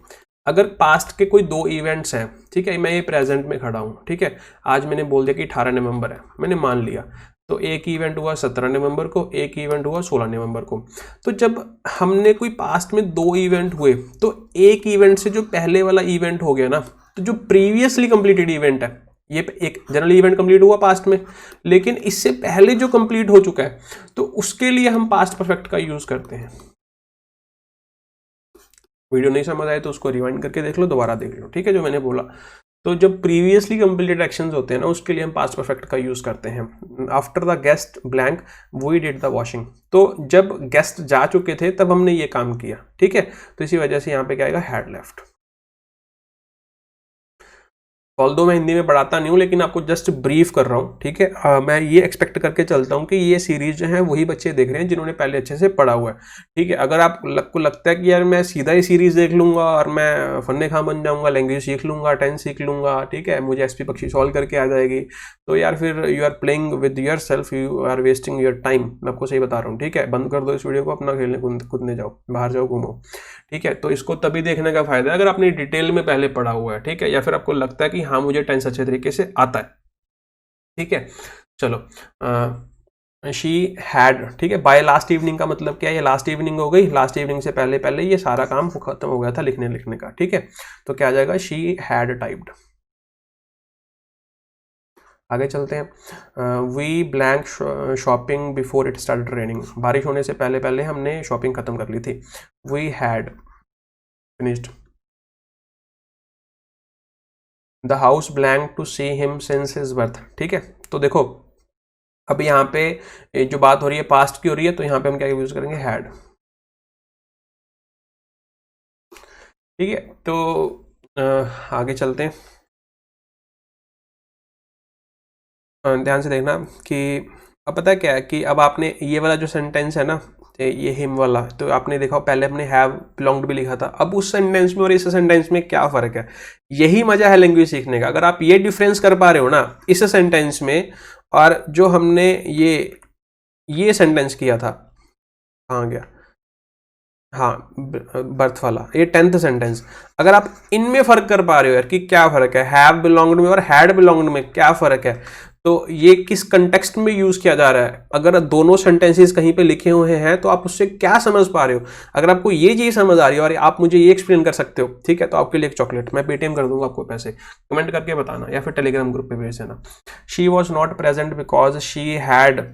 अगर पास्ट के कोई 2 इवेंट्स हैं, ठीक है, मैं ये प्रेजेंट में खड़ा हूँ, ठीक है, आज मैंने बोल दिया कि 18 नवंबर है, मैंने मान लिया, तो एक इवेंट हुआ 17 नवंबर को, एक इवेंट हुआ 16 नवंबर को। तो जब हमने कोई पास्ट में 2 इवेंट हुए, तो एक इवेंट से जो पहले वाला इवेंट हो गया ना, तो जो प्रीवियसली कंप्लीटेड इवेंट है, ये एक जनरल इवेंट कंप्लीट हुआ पास्ट में, लेकिन इससे पहले जो कंप्लीट हो चुका है, तो उसके लिए हम पास्ट परफेक्ट का यूज करते हैं। वीडियो नहीं समझ आए तो उसको रिवाइंड करके देख लो, दोबारा देख लो, ठीक है, जो मैंने बोला। तो जब प्रीवियसली कंप्लीटेड एक्शंस होते हैं ना, उसके लिए हम पास्ट परफेक्ट का यूज करते हैं। After the guest blank we did the washing, तो जब गेस्ट जा चुके थे तब हमने ये काम किया, ठीक है, तो इसी वजह से यहाँ पे क्या आएगा, हैड लेफ्ट। ऑल्दो मैं हिंदी में पढ़ाता नहीं हूँ, लेकिन आपको जस्ट ब्रीफ कर रहा हूँ, ठीक है। मैं ये एक्सपेक्ट करके चलता हूँ कि ये सीरीज जो है वही बच्चे देख रहे हैं जिन्होंने पहले अच्छे से पढ़ा हुआ है, ठीक है। अगर आपको लगता है कि यार मैं सीधा ही सीरीज देख लूंगा और मैं फन्ने खां बन जाऊंगा, लैंग्वेज सीख लूंगा, टेंस सीख लूंगा, ठीक है, मुझे एसपी बख्शी सॉल्व करके आ जाएगी, तो यार फिर you are playing with your self, you are wasting your time. मैं आपको सही बता रहा हूँ, ठीक है, बंद कर दो इस वीडियो को, अपना खेलने कूदने जाओ, बाहर जाओ, घूमो, ठीक है। तो इसको तभी देखने का फायदा है अगर आपने डिटेल में पहले पढ़ा हुआ है, ठीक है, या फिर आपको लगता है कि हाँ मुझे टेंस अच्छे तरीके से आता है, ठीक है। चलो, शी हैड, ठीक है, बाय लास्ट इवनिंग का मतलब क्या है, ये लास्ट इवनिंग हो गई, लास्ट इवनिंग से पहले पहले ये सारा काम खत्म हो गया था लिखने का, ठीक है। तो क्या आ जाएगा, शी हैड टाइप्ड। आगे चलते हैं। We blank shopping before it started raining, बारिश होने से पहले पहले हमने शॉपिंग खत्म कर ली थी। We had finished the house blank to see him since his birth, ठीक है। तो देखो अब यहाँ पे जो बात हो रही है पास्ट की हो रही है, तो यहाँ पे हम क्या यूज करेंगे, हैड, ठीक है। तो आगे चलते हैं, ध्यान से देखना कि अब पता है क्या है कि अब आपने ये वाला जो सेंटेंस है ना, ये हिम वाला, तो आपने देखा पहले हमने हैव बिलोंग्ड भी लिखा था, अब उस सेंटेंस में और इस सेंटेंस में क्या फर्क है, यही मजा है लैंग्वेज सीखने का। अगर आप ये डिफरेंस कर पा रहे हो ना इस सेंटेंस में, और जो हमने ये सेंटेंस किया था, कहाँ गया, हाँ बर्थ वाला, ये 10th सेंटेंस, अगर आप इनमें फर्क कर पा रहे हो यार कि क्या फर्क है, हैव बिलोंग्ड में और हैड बिलोंग्ड में क्या फर्क है, तो ये किस कंटेक्स्ट में यूज किया जा रहा है, अगर दोनों सेंटेंसेस कहीं पे लिखे हुए हैं तो आप उससे क्या समझ पा रहे हो। अगर आपको ये चीज समझ आ रही है और आप मुझे ये एक्सप्लेन कर सकते हो, ठीक है, तो आपके लिए एक चॉकलेट, मैं पेटीएम कर दूंगा आपको पैसे, कमेंट करके बताना या फिर टेलीग्राम ग्रुप पे भेज देना। She was not present because she had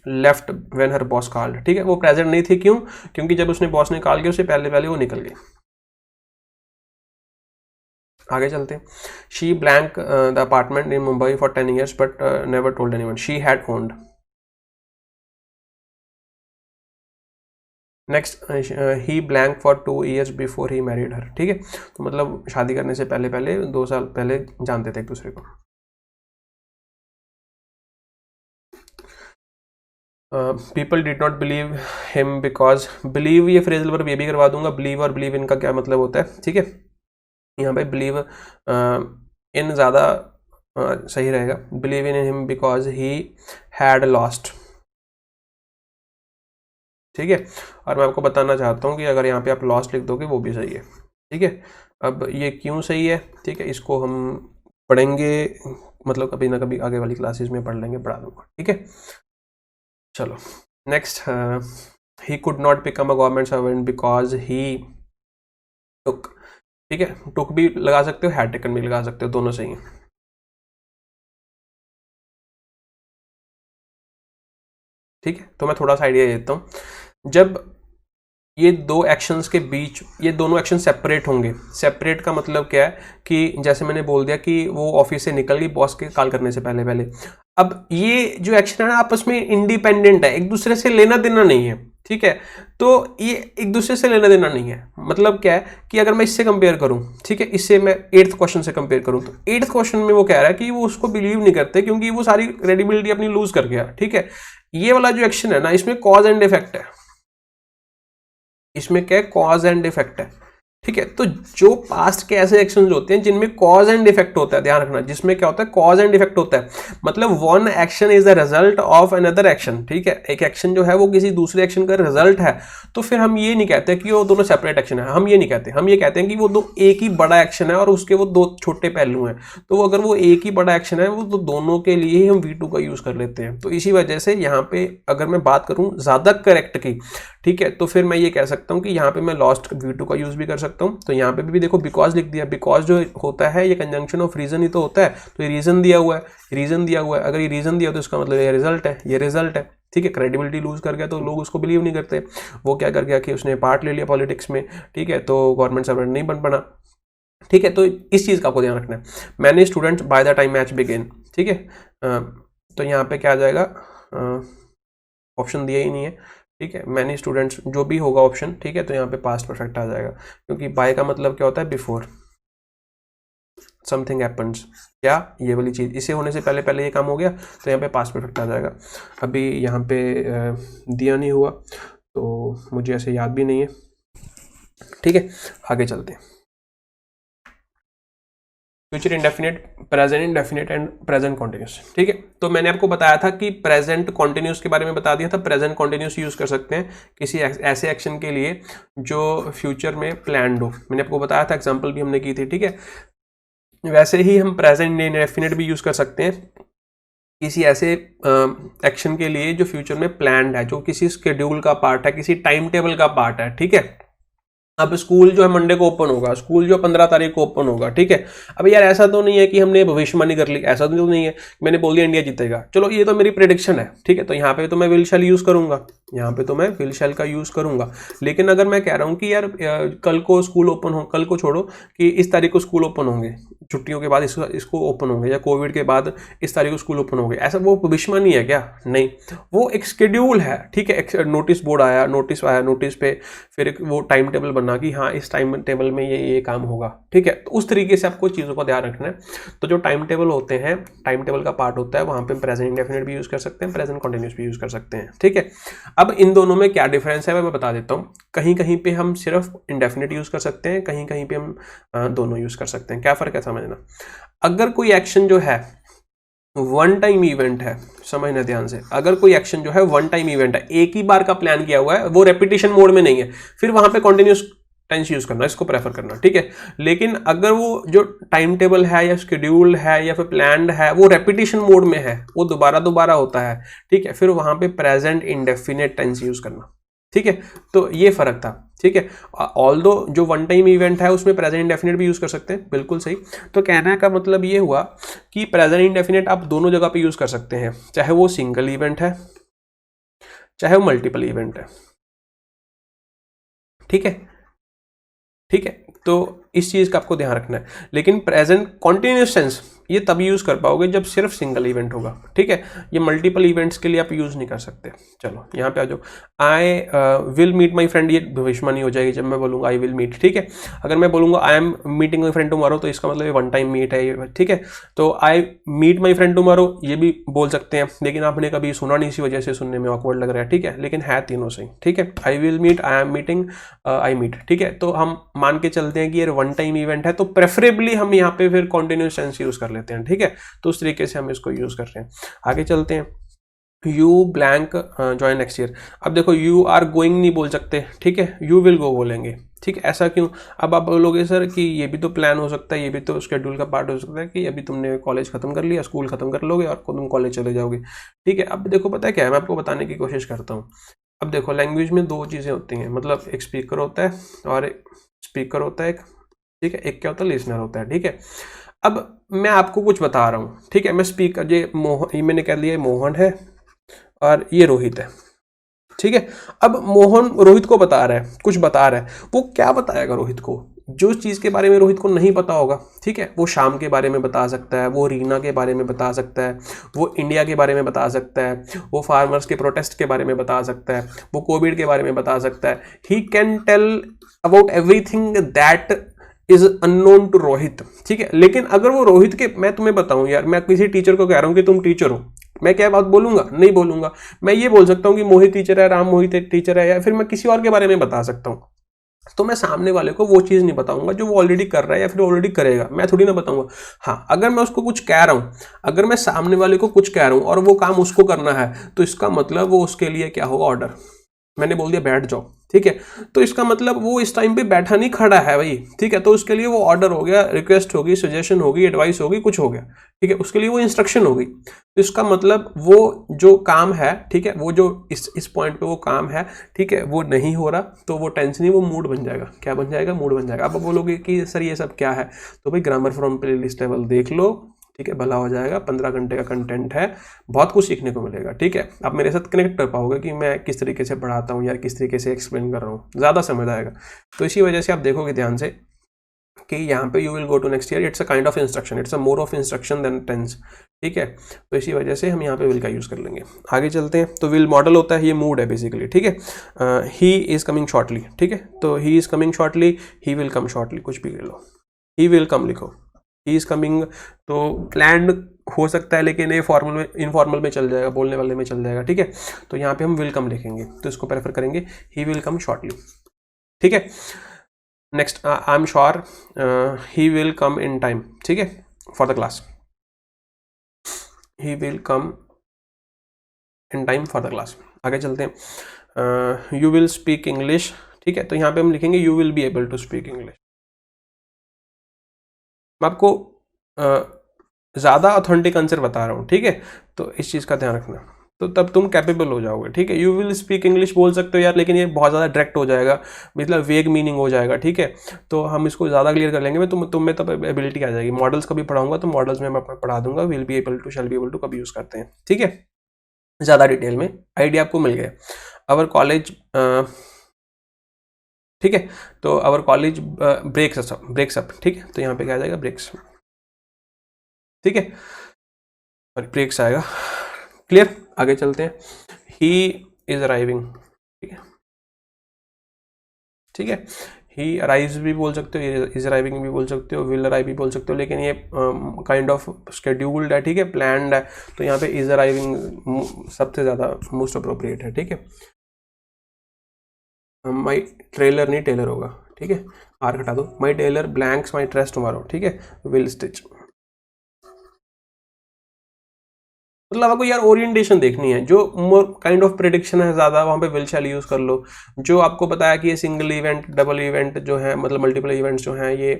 left when her boss called, ठीक है, वो प्रेजेंट नहीं थी, क्यों, क्योंकि जब उसने बॉस ने कॉल किया उससे पहले पहले वो निकल गई। आगे चलते हैं, she blank the apartment in Mumbai for 10 years but never told anyone, she had owned. Next, he blank for 2 years before he married हर, ठीक है, तो मतलब शादी करने से पहले पहले 2 साल पहले जानते थे एक दूसरे को। People did not believe him because, believe ये फ्रेजल वर्ब ये भी करवा दूंगा, बिलीव और बिलीव इनका क्या मतलब होता है, ठीक है, यहाँ पे बिलीव इन ज़्यादा सही रहेगा, believe in him because he had lost, ठीक है। और मैं आपको बताना चाहता हूँ कि अगर यहाँ पे आप लॉस्ट लिख दोगे वो भी सही है, ठीक है। अब ये क्यों सही है, ठीक है, इसको हम पढ़ेंगे, मतलब कभी ना कभी आगे वाली क्लासेस में पढ़ लेंगे, पढ़ा दूंगा, ठीक है। चलो next, he could not become a government servant because he took, ठीक है, टुक भी लगा सकते हो, हैड टेकन भी लगा सकते हो, दोनों सही है, ठीक है। तो मैं थोड़ा सा आइडिया देता हूँ, जब ये दो एक्शंस के बीच, ये दोनों एक्शन सेपरेट होंगे, सेपरेट का मतलब क्या है कि जैसे मैंने बोल दिया कि वो ऑफिस से निकल गई बॉस के कॉल करने से पहले पहले, अब ये जो एक्शन है ना आपस में इंडिपेंडेंट है, एक दूसरे से लेना देना नहीं है, ठीक है। तो ये एक दूसरे से लेना देना नहीं है, मतलब क्या है कि अगर मैं इससे कंपेयर करूं, ठीक है, इससे मैं 8th क्वेश्चन से कंपेयर करूं, तो 8th क्वेश्चन में वो कह रहा है कि वो उसको बिलीव नहीं करते क्योंकि वो सारी क्रेडिबिलिटी अपनी लूज कर गया, ठीक है। ये वाला जो एक्शन है ना, इसमें कॉज एंड इफेक्ट है, इसमें क्या है, कॉज एंड इफेक्ट है, ठीक है, तो जो पास्ट के ऐसे एक्शंस होते हैं जिनमें कॉज एंड इफेक्ट होता है, ध्यान रखना, जिसमें क्या होता है, कॉज एंड इफेक्ट होता है, मतलब one action is the result of another action. ठीक है, एक एक्शन जो है वो किसी दूसरे एक्शन का रिजल्ट है, तो फिर हम ये नहीं कहते कि वो दोनों सेपरेट एक्शन है, हम ये नहीं कहते, हम ये कहते हैं कि वो दो एक ही बड़ा एक्शन है और उसके वो दो छोटे पहलू हैं। तो अगर वो एक ही बड़ा एक्शन है वो तो दोनों के लिए ही हम V2 का यूज कर लेते हैं। तो इसी वजह से यहाँ पे अगर मैं बात करूँ ज्यादा करेक्ट की, ठीक है, तो फिर मैं ये कह सकता हूँ कि यहाँ पे मैं लॉस्ट V2 का यूज भी कर सकता हूँ। तो यहाँ पे भी देखो बिकॉज लिख दिया, बिकॉज जो होता है ये कंजंक्शन ऑफ रीजन ही तो होता है, तो ये रीजन दिया हुआ है, रीजन दिया हुआ है, अगर ये रीजन दिया तो इसका मतलब ये रिजल्ट है, ये रिजल्ट है। ठीक है, क्रेडिबिलिटी लूज कर गया तो लोग उसको बिलीव नहीं करते, वो क्या कर गया कि उसने पार्ट ले लिया पॉलिटिक्स में, ठीक है, तो गवर्नमेंट सर्वेंट नहीं बन बना। ठीक है, तो इस चीज का आपको ध्यान रखना है। Many students by the time match begin, ठीक है, तो यहाँ पे क्या आ जाएगा, ऑप्शन दिया ही नहीं है, ठीक है, मैनी स्टूडेंट्स जो भी होगा ऑप्शन, ठीक है, तो यहाँ पे पास्ट परफेक्ट आ जाएगा, क्योंकि बाय का मतलब क्या होता है, बिफोर समथिंग हैपेंस, क्या ये वाली चीज, इसे होने से पहले पहले ये काम हो गया, तो यहाँ पे पास्ट परफेक्ट आ जाएगा। अभी यहाँ पे दिया नहीं हुआ तो मुझे ऐसे याद भी नहीं है। ठीक है, आगे चलते हैं। Future indefinite, present indefinite and present continuous. ठीक है, तो मैंने आपको बताया था कि प्रेजेंट कॉन्टिन्यूस के बारे में बता दिया था, प्रेजेंट कॉन्टिन्यूस यूज कर सकते हैं किसी ऐसे एक्शन के लिए जो फ्यूचर में प्लान्ड हो। मैंने आपको बताया था, एग्जांपल भी हमने की थी। ठीक है, वैसे ही हम प्रेजेंट इंडेफिनिट भी यूज कर सकते हैं किसी ऐसे एक्शन के लिए जो फ्यूचर में प्लान्ड है, जो किसी स्केड्यूल का पार्ट है, किसी टाइम टेबल का पार्ट है। ठीक है, अब स्कूल जो है मंडे को ओपन होगा, स्कूल जो 15 तारीख को ओपन होगा। ठीक है, अब यार ऐसा तो नहीं है कि हमने भविष्यवाणी कर ली, ऐसा तो नहीं है, मैंने बोल दिया इंडिया जीतेगा, चलो ये तो मेरी प्रेडिक्शन है। ठीक है, तो यहाँ पे तो मैं विल शैल यूज करूंगा, यहाँ पे तो मैं विल शैल का यूज करूंगा। लेकिन अगर मैं कह रहा हूँ कि यार कल को स्कूल ओपन हो, कल को छोड़ो कि इस तारीख को स्कूल ओपन होंगे, छुट्टियों के बाद इसको ओपन होंगे, या कोविड के बाद इस तारीख को स्कूल ओपन होंगे, ऐसा वो भविष्यवाणी है क्या? नहीं, वो एक शेड्यूल है। ठीक है, नोटिस बोर्ड आया, नोटिस आया, नोटिस पे फिर वो टाइम टेबल बना कि हाँ इस टाइम टेबल में ये काम होगा। ठीक है, तो उस तरीके से आपको चीज़ों का ध्यान रखना है। तो जो टाइम टेबल होते हैं, टाइम टेबल का पार्ट होता है, वहाँ पे प्रेजेंट इंडेफिनिट भी यूज कर सकते हैं, प्रेजेंट कंटिन्यूस भी यूज कर सकते हैं। ठीक है, अब इन दोनों में क्या डिफरेंस है मैं बता देता हूँ। कहीं कहीं पे हम सिर्फ इंडेफिनिट यूज कर सकते हैं, कहीं कहीं पे हम दोनों यूज कर सकते हैं। क्या फर्क है समझना। अगर कोई एक्शन जो है वन टाइम इवेंट है, समझना ध्यान से, अगर कोई एक्शन जो है वन टाइम इवेंट है, एक ही बार का प्लान किया हुआ है, वो रेपिटेशन मोड में नहीं है, फिर वहां पे कॉन्टिन्यूस टेंस यूज करना, इसको प्रेफर करना। ठीक है, लेकिन अगर वो जो टाइम टेबल है या शेड्यूल है या फिर प्लान्ड है वो रेपिटेशन मोड में है, वो दोबारा दोबारा होता है, ठीक है, फिर वहां पे प्रेजेंट इंडेफिनिट टेंस यूज करना। ठीक है, तो ये फर्क था। ठीक है, ऑल्दो जो वन टाइम इवेंट है उसमें प्रेजेंट इंडेफिनिट भी यूज कर सकते हैं, बिल्कुल सही। तो कहने का मतलब ये हुआ कि प्रेजेंट इंडेफिनिट आप दोनों जगह पे यूज कर सकते हैं, चाहे वो सिंगल इवेंट है चाहे वो मल्टीपल इवेंट है। ठीक है, ठीक है, तो इस चीज का आपको ध्यान रखना है। लेकिन प्रेजेंट कॉन्टिन्यूस टेंस ये तभी यूज कर पाओगे जब सिर्फ सिंगल इवेंट होगा। ठीक है, ये मल्टीपल इवेंट्स के लिए आप यूज नहीं कर सकते। चलो यहाँ पे आ जाओ, I will meet my friend, ये भविष्यवाणी हो जाएगी जब मैं बोलूंगा आई विल मीट। ठीक है, अगर मैं बोलूंगा आई am meeting my friend tomorrow, तो इसका मतलब ये वन टाइम मीट है। ठीक है, तो I meet my friend tomorrow ये भी बोल सकते हैं, लेकिन आपने कभी सुना नहीं, इसी वजह से सुनने में ऑकवर्ड लग रहा है। ठीक है, लेकिन है तीनों सही। ठीक है, I will meet, I am meeting, I meet. ठीक है, तो हम मान के चलते हैं कि ये वन टाइम इवेंट है, तो प्रेफरेबली हम यहाँ पे फिर कॉन्टिन्यूस टेंस यूज कर लेते हैं। ठीक है, तो उस तरीके से हम इसको यूज कर रहे हैं। आगे चलते हैं, you blank join next year. अब देखो यू आर गोइंग नहीं बोल सकते, ठीक है, यू विल गो बोलेंगे। ठीक है, ऐसा क्यों? अब आप बोलोगे सर कि ये भी तो प्लान हो सकता है, ये भी तो शेड्यूल का पार्ट हो सकता है कि अभी तुमने कॉलेज खत्म कर लिया, स्कूल खत्म कर लोगे और तुम कॉलेज चले जाओगे। ठीक है, अब देखो पता है क्या है, मैं आपको बताने की कोशिश करता हूँ। अब देखो लैंग्वेज में दो चीज़ें होती हैं, मतलब एक स्पीकर होता है और स्पीकर होता है एक। ठीक है, एक क्या होता है, लिसनर होता है। ठीक है, अब मैं आपको कुछ बता रहा हूँ, ठीक है, मैं स्पीकर ये मैंने कह लिया मोहन है और ये रोहित है। ठीक है, अब मोहन रोहित को बता रहा है, कुछ बता रहा है, वो क्या बताएगा रोहित को? जो चीज़ के बारे में रोहित को नहीं पता होगा। ठीक है, वो शाम के बारे में बता सकता है, वो रीना के बारे में बता सकता है, वो इंडिया के बारे में बता सकता है, वो फार्मर्स के प्रोटेस्ट के बारे में बता सकता है, वो कोविड के बारे में बता सकता है। He can tell about everything that is unknown to Rohit. ठीक है, लेकिन अगर वो रोहित के, मैं तुम्हें बताऊं यार, मैं किसी टीचर को कह रहा हूं कि तुम टीचर हो, मैं क्या बात बोलूंगा? नहीं बोलूंगा। मैं ये बोल सकता हूं कि मोहित टीचर है, राम मोहित एक टीचर है, या फिर मैं किसी और के बारे में बता सकता हूं। तो मैं सामने वाले को वो चीज़ नहीं बताऊंगा जो वो ऑलरेडी कर रहा है या फिर ऑलरेडी करेगा, मैं थोड़ी ना बताऊंगा। हाँ, अगर मैं उसको कुछ कह रहा हूँ, अगर मैं सामने वाले को कुछ कह रहा हूँ और वो काम उसको करना है, तो इसका मतलब वो उसके लिए क्या होगा, ऑर्डर। मैंने बोल दिया बैठ जाओ, ठीक है, तो इसका मतलब वो इस टाइम पे बैठा नहीं, खड़ा है भाई, ठीक है, तो उसके लिए वो ऑर्डर हो गया, रिक्वेस्ट होगी, सजेशन होगी, एडवाइस होगी, कुछ हो गया, ठीक है, उसके लिए वो इंस्ट्रक्शन होगी। तो इसका मतलब वो जो काम है, ठीक है, वो जो इस पॉइंट पे वो काम है, ठीक है, वो नहीं हो रहा, तो वो टेंस नहीं, वो मूड बन जाएगा। क्या बन जाएगा, मूड बन जाएगा। अब बोलोगे कि सर ये सब क्या है, तो भाई grammar from play list table देख लो, ठीक है, भला हो जाएगा। 15 घंटे का कंटेंट है, बहुत कुछ सीखने को मिलेगा, ठीक है। आप मेरे साथ कनेक्ट कर पाओगे कि मैं किस तरीके से पढ़ाता हूँ या किस तरीके से एक्सप्लेन कर रहा हूँ, ज़्यादा समझ आएगा। तो इसी वजह से आप देखोगे ध्यान से कि यहाँ पे you will go to next year, it's a kind of instruction, it's a more of instruction than tense, ठीक है। तो इसी वजह से हम यहाँ पे विल का यूज़ कर लेंगे। आगे चलते हैं। तो विल मॉडल होता है, ये मूड है बेसिकली, ठीक है। ही इज़ कमिंग शॉर्टली, ठीक है, तो he is coming shortly, he will come shortly, कुछ भी ले लो, ही विल कम लिखो, ही इज़ कमिंग। तो प्लान्ड हो सकता है, लेकिन ये फॉर्मल में, इनफॉर्मल में चल जाएगा, बोलने वाले में चल जाएगा, ठीक है। तो यहाँ पे हम विल कम लिखेंगे, तो इसको प्रेफर करेंगे, ही विल कम शॉर्टली, ठीक है। Next, I am sure he will come in time, ठीक है, for the class, he will come in time for the class. आगे चलते हैं। यू विल स्पीक इंग्लिश, ठीक है, तो यहाँ पे हम लिखेंगे you will be able to speak English. मैं आपको ज़्यादा ऑथेंटिक आंसर बता रहा हूँ, ठीक है, तो इस चीज़ का ध्यान रखना, तो तब तुम कैपेबल हो जाओगे, ठीक है। यू विल स्पीक इंग्लिश बोल सकते हो यार, लेकिन ये बहुत ज़्यादा डायरेक्ट हो जाएगा, मतलब वेग मीनिंग हो जाएगा, ठीक है। तो हम इसको ज़्यादा क्लियर कर लेंगे। मैं तुम में तब एबिलिटी आ जाएगी। मॉडल्स कभी पढ़ाऊंगा तो मॉडल्स में मैं पढ़ा दूंगा, will be able to, shall be able to कब यूज़ करते हैं, ठीक है, ज़्यादा डिटेल में आइडिया आपको मिल गया। अवर कॉलेज, ठीक है, तो अवर कॉलेज ब्रेक्स अप, ठीक है, तो यहाँ पे क्या आ जाएगा, ब्रेक्स, ठीक है, और ब्रेक्स आएगा। क्लियर। आगे चलते हैं। ही इज अराइविंग, ठीक है, ठीक है, ही अराइव्स भी बोल सकते हो, इज अराइविंग भी बोल सकते हो, विल अराइव भी बोल सकते हो, लेकिन ये काइंड ऑफ शेड्यूल्ड है, ठीक है, प्लान्ड है, तो यहाँ पे इज अराइविंग सबसे ज़्यादा मोस्ट अप्रोप्रिएट है, ठीक है। माई ट्रेलर नहीं, टेलर होगा, ठीक है, आर हटा दो। My tailor blanks my dress tomorrow, ठीक है, विल स्टिच। मतलब आपको यार ओरिएंटेशन देखनी है, जो मोर काइंड ऑफ प्रेडिक्शन है ज़्यादा, वहाँ पे विल शैल यूज़ कर लो। जो आपको बताया कि ये सिंगल इवेंट, डबल इवेंट जो है, मतलब मल्टीपल इवेंट्स जो हैं ये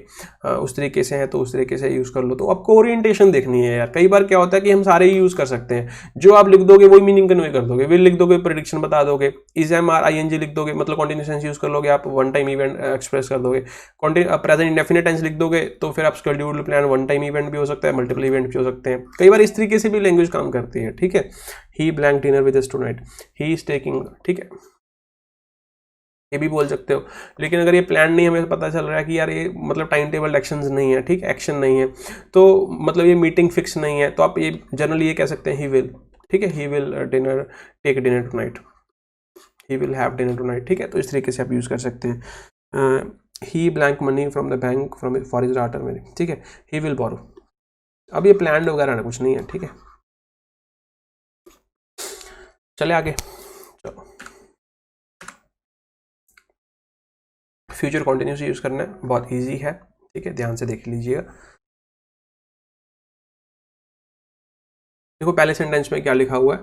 उस तरीके से हैं, तो उस तरीके से यूज़ कर लो। तो आपको ओरिएंटेशन देखनी है यार। कई बार क्या होता है कि हम सारे ही यूज़ कर सकते हैं, जो आप लिख दोगे वही मीनिंग कन्वे कर दोगे। विल लिख दोगे, प्रेडिक्शन बता दोगे, is M R I N G लिख दोगे, मतलब कॉन्टिन्यूस यूज़ कर लोगे, आप वन टाइम इवेंट एक्सप्रेस कर दोगे। प्रेजेंट इंडेफिनिट टेंस लिख दोगे, तो फिर आप scheduled plan, one time event भी हो सकता है, मल्टीपल इवेंट भी हो सकते हैं। कई बार इस तरीके से भी लैंग्वेज काम करती है, ठीक है। He blank dinner with us tonight, he is taking, ठीक है, ये भी बोल सकते हो। लेकिन अगर ये प्लान नहीं, हमें पता चल रहा है कि यार ये मतलब टाइम टेबल एक्शंस नहीं है, ठीक, एक्शन नहीं है, तो मतलब ये मीटिंग फिक्स नहीं है, तो आप ये जनरली ये कह सकते हैं ही विल, ठीक है, he will dinner, take dinner tonight, he will have dinner tonight, ठीक है। तो इस तरीके से आप यूज़ कर सकते हैं। He blank money from the bank from for his daughter money, ठीक है, ही विल बोरो। अब ये प्लान वगैरह ना कुछ नहीं है, ठीक है। चले आगे, चलो। फ्यूचर कॉन्टिन्यूस यूज़ करना है, बहुत इजी है, ठीक है, ध्यान से देख लीजिएगा। देखो पहले सेंटेंस में क्या लिखा हुआ है,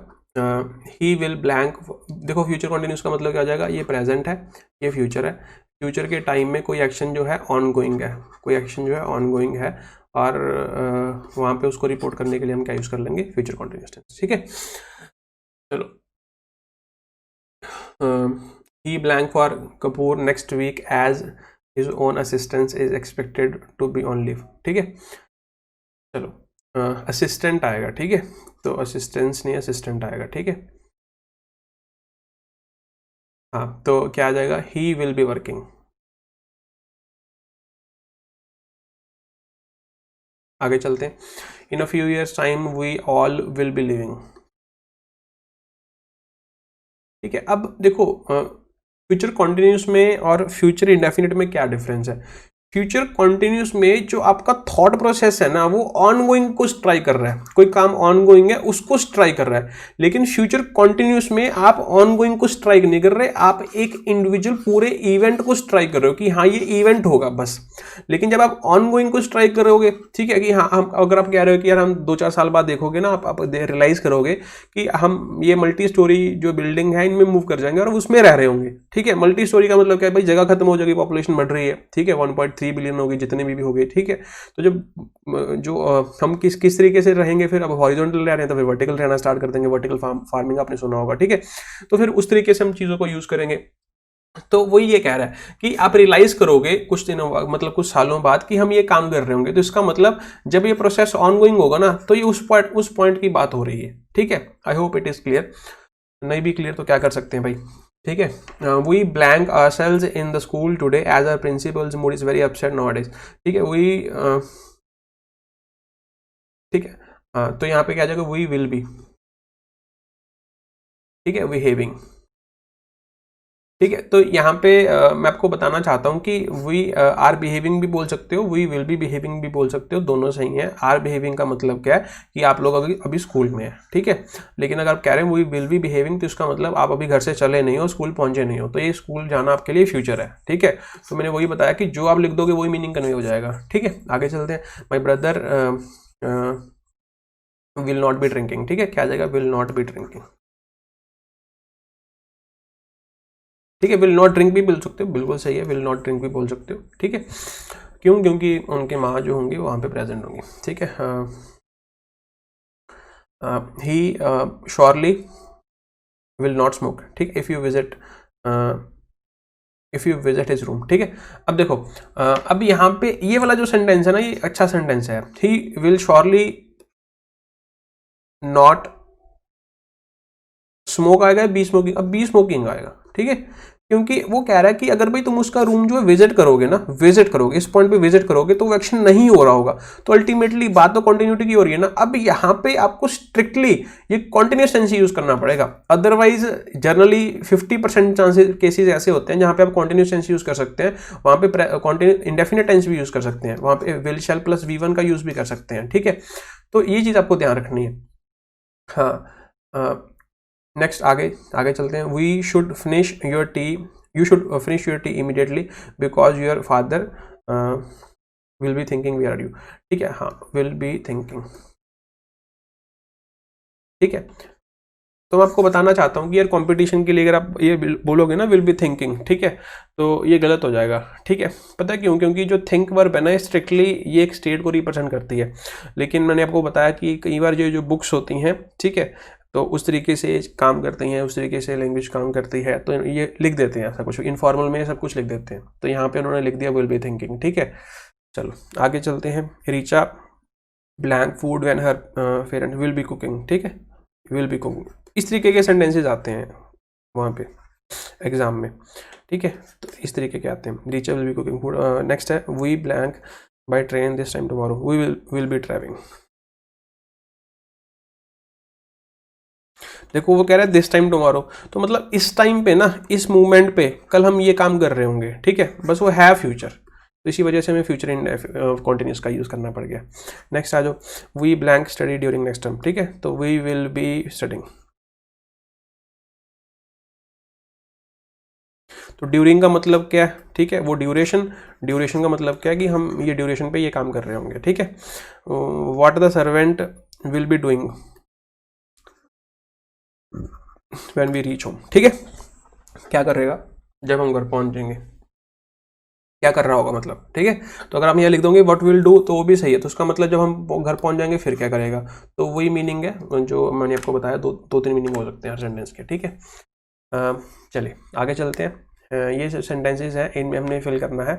ही विल ब्लैंक। देखो फ्यूचर कॉन्टिन्यूस का मतलब क्या हो जाएगा, ये प्रेजेंट है, ये फ्यूचर है। फ्यूचर के टाइम में कोई एक्शन जो है ऑन गोइंग है, कोई एक्शन जो है ऑन गोइंग है, और वहाँ पे उसको रिपोर्ट करने के लिए हम क्या यूज़ कर लेंगे, फ्यूचर कॉन्टिन्यूस टेंस, ठीक है। चलो, he blank for Kapoor next week as his own assistant is expected to be on leave, ठीक है। चलो, असिस्टेंट आएगा, ठीक है, तो असिस्टेंस नहीं, असिस्टेंट आएगा, ठीक है। हाँ, तो क्या आ जाएगा, ही विल बी वर्किंग। आगे चलते हैं। In a few years time we all will be living, ठीक है। अब देखो फ्यूचर कॉन्टिन्यूस में और फ्यूचर इंडेफिनिट में क्या डिफरेंस है। फ्यूचर कॉन्टिन्यूस में जो आपका थॉट प्रोसेस है ना वो ऑनगोइंग को ट्राई कर रहा है, कोई काम ऑनगोइंग है उसको ट्राई कर रहा है। लेकिन फ्यूचर कॉन्टिन्यूस में आप ऑनगोइंग को स्ट्राइक नहीं कर रहे, आप एक इंडिविजुअल पूरे इवेंट को स्ट्राइक कर रहे हो कि हाँ ये इवेंट होगा बस। लेकिन जब आप ऑनगोइंग को स्ट्राइक करोगे, ठीक है, कि हाँ हम, अगर आप कह रहे हो कि यार हम 2-4 साल बाद देखोगे ना, आप रियलाइज करोगे कि हम ये मल्टी स्टोरी जो बिल्डिंग है इनमें मूव कर जाएंगे और उसमें रह रहे होंगे। ठीक है, मल्टी स्टोरी का मतलब क्या है भाई, जगह खत्म हो जाएगी, पॉपुलेशन बढ़ रही है, ठीक है, 1.3 बिलियन होगी, जितने भी हो गए, ठीक है। तो जब जो हम किस तरीके से रहेंगे, फिर अब हॉरिजॉन्टल रह रहे हैं तो फिर वर्टिकल रहना स्टार्ट कर देंगे, वर्टिकल फार्मिंग आपने सुना होगा, ठीक है। तो फिर उस तरीके से हम चीज़ों को यूज करेंगे। तो वही ये कह रहा है कि आप रियलाइज करोगे कुछ दिनों बाद, मतलब कुछ सालों बाद, कि हम ये काम कर रहे होंगे। तो इसका मतलब जब ये प्रोसेस ऑनगोइंग होगा ना, तो ये उस पॉइंट की बात हो रही है, ठीक है। I hope it is clear. नहीं भी क्लियर तो क्या कर सकते हैं भाई, ठीक है। We blank ourselves in the school today as our principal's mood is very upset nowadays, ठीक है। वी ठीक है, तो यहाँ पे क्या आ जाएगा, वी विल बी, ठीक है, बिहेविंग, ठीक है। तो यहाँ पे मैं आपको बताना चाहता हूँ कि वी आर बिहेविंग भी बोल सकते हो, वी विल बी बिहेविंग भी बोल सकते हो, दोनों सही है। आर बिहेविंग का मतलब क्या है कि आप लोग अभी स्कूल में है, ठीक है। लेकिन अगर आप कह रहे हैं वी विल बी बिहेविंग, तो इसका मतलब आप अभी घर से चले नहीं हो, स्कूल पहुंचे नहीं हो, तो ये स्कूल जाना आपके लिए फ्यूचर है, ठीक है। तो मैंने वही बताया कि जो आप लिख दोगे वही मीनिंग कन्वे हो जाएगा, ठीक है। आगे चलते हैं। My brother will not be drinking, ठीक है, क्या आ जाएगा, विल नॉट बी ड्रिंकिंग, ठीक है। विल नॉट ड्रिंक भी बोल सकते हो, बिल्कुल सही है, विल नॉट ड्रिंक भी बोल सकते हो, ठीक है। क्यों, क्योंकि उनके माँ जो होंगी वहाँ पे प्रेजेंट होंगी, ठीक है। ही श्योरली विल नॉट स्मोक, ठीक है, if you visit his room, ठीक है। अब देखो अब यहाँ पे ये वाला जो सेंटेंस है ना, ये अच्छा सेंटेंस है। He will surely not smoke आएगा, बी स्मोकिंग, अब बी स्मोकिंग आएगा, ठीक है। क्योंकि वो कह रहा है कि अगर भाई तुम उसका रूम जो है विजिट करोगे ना, विजिट करोगे, इस पॉइंट पे विजिट करोगे, तो वो एक्शन नहीं हो रहा होगा। तो अल्टीमेटली बात तो कंटिन्यूटी की हो रही है ना। अब यहाँ पे आपको स्ट्रिक्टली ये कॉन्टिन्यूस टेंस यूज करना पड़ेगा, अदरवाइज जनरली 50% चांसेस केसेस ऐसे होते हैं जहाँ पे आप कॉन्टिन्यूस टेंस यूज कर सकते हैं, वहाँ पे इंडेफिनिट टेंस भी यूज कर सकते हैं, वहाँ पे विल शैल प्लस V1 का यूज भी कर सकते हैं, ठीक है। तो ये चीज आपको ध्यान रखनी है। हाँ, नेक्स्ट आगे चलते हैं। We should finish your tea, you should finish your tea immediately because your father will be thinking where are you, ठीक है। हाँ, विल बी थिंकिंग, ठीक है। तो मैं आपको बताना चाहता हूँ कि यार कंपटीशन के लिए अगर आप ये बोलोगे ना विल बी थिंकिंग, ठीक है, तो ये गलत हो जाएगा, ठीक है। पता है क्यों, क्योंकि जो थिंक वर्ब है ना, स्ट्रिक्टली ये एक स्टेट को रिप्रेजेंट करती है। लेकिन मैंने आपको बताया कि कई बार जो बुक्स होती हैं, ठीक है, तो उस तरीके से काम करती हैं, उस तरीके से लैंग्वेज काम करती है, तो ये लिख देते हैं ऐसा कुछ, इनफॉर्मल में सब कुछ लिख देते हैं। तो यहाँ पे उन्होंने लिख दिया विल बी थिंकिंग, ठीक है। चलो आगे चलते हैं। Richa blank food when her parent will be cooking, ठीक है, विल बी कुकिंग। इस तरीके के सेंटेंसेज आते हैं वहाँ पे एग्जाम में, ठीक है। तो इस तरीके के आते हैं, Richa will be cooking food. Next है we blank by train this time tomorrow, we will be travelling. देखो वो कह रहा है दिस टाइम टुमारो, तो मतलब इस टाइम पे ना, इस मूवमेंट पे कल हम ये काम कर रहे होंगे, ठीक है। बस वो है फ्यूचर, तो इसी वजह से हमें फ्यूचर इन कॉन्टिन्यूस का यूज़ करना पड़ गया। नेक्स्ट आ जाओ, we blank study during next term, ठीक है, तो वी विल बी स्टडिंग। तो ड्यूरिंग का मतलब क्या है, ठीक है, वो ड्यूरेशन का मतलब क्या है कि हम ये ड्यूरेशन पे ये काम कर रहे होंगे, ठीक है। What the servant will be doing when we reach home, ठीक है, क्या करेगा जब हम घर पहुंचेंगे, क्या कर रहा होगा मतलब, ठीक है। तो अगर हम यहाँ लिख दोगे व्हाट विल डू, तो वो भी सही है। तो उसका मतलब जब हम घर पहुंच जाएंगे फिर क्या करेगा, तो वही मीनिंग है जो मैंने आपको बताया। दो तीन मीनिंग हो सकते हैं हर सेंटेंस के, ठीक है। चलिए आगे चलते हैं। ये सेंटेंसेस हैं, इनमें हमने फिल करना है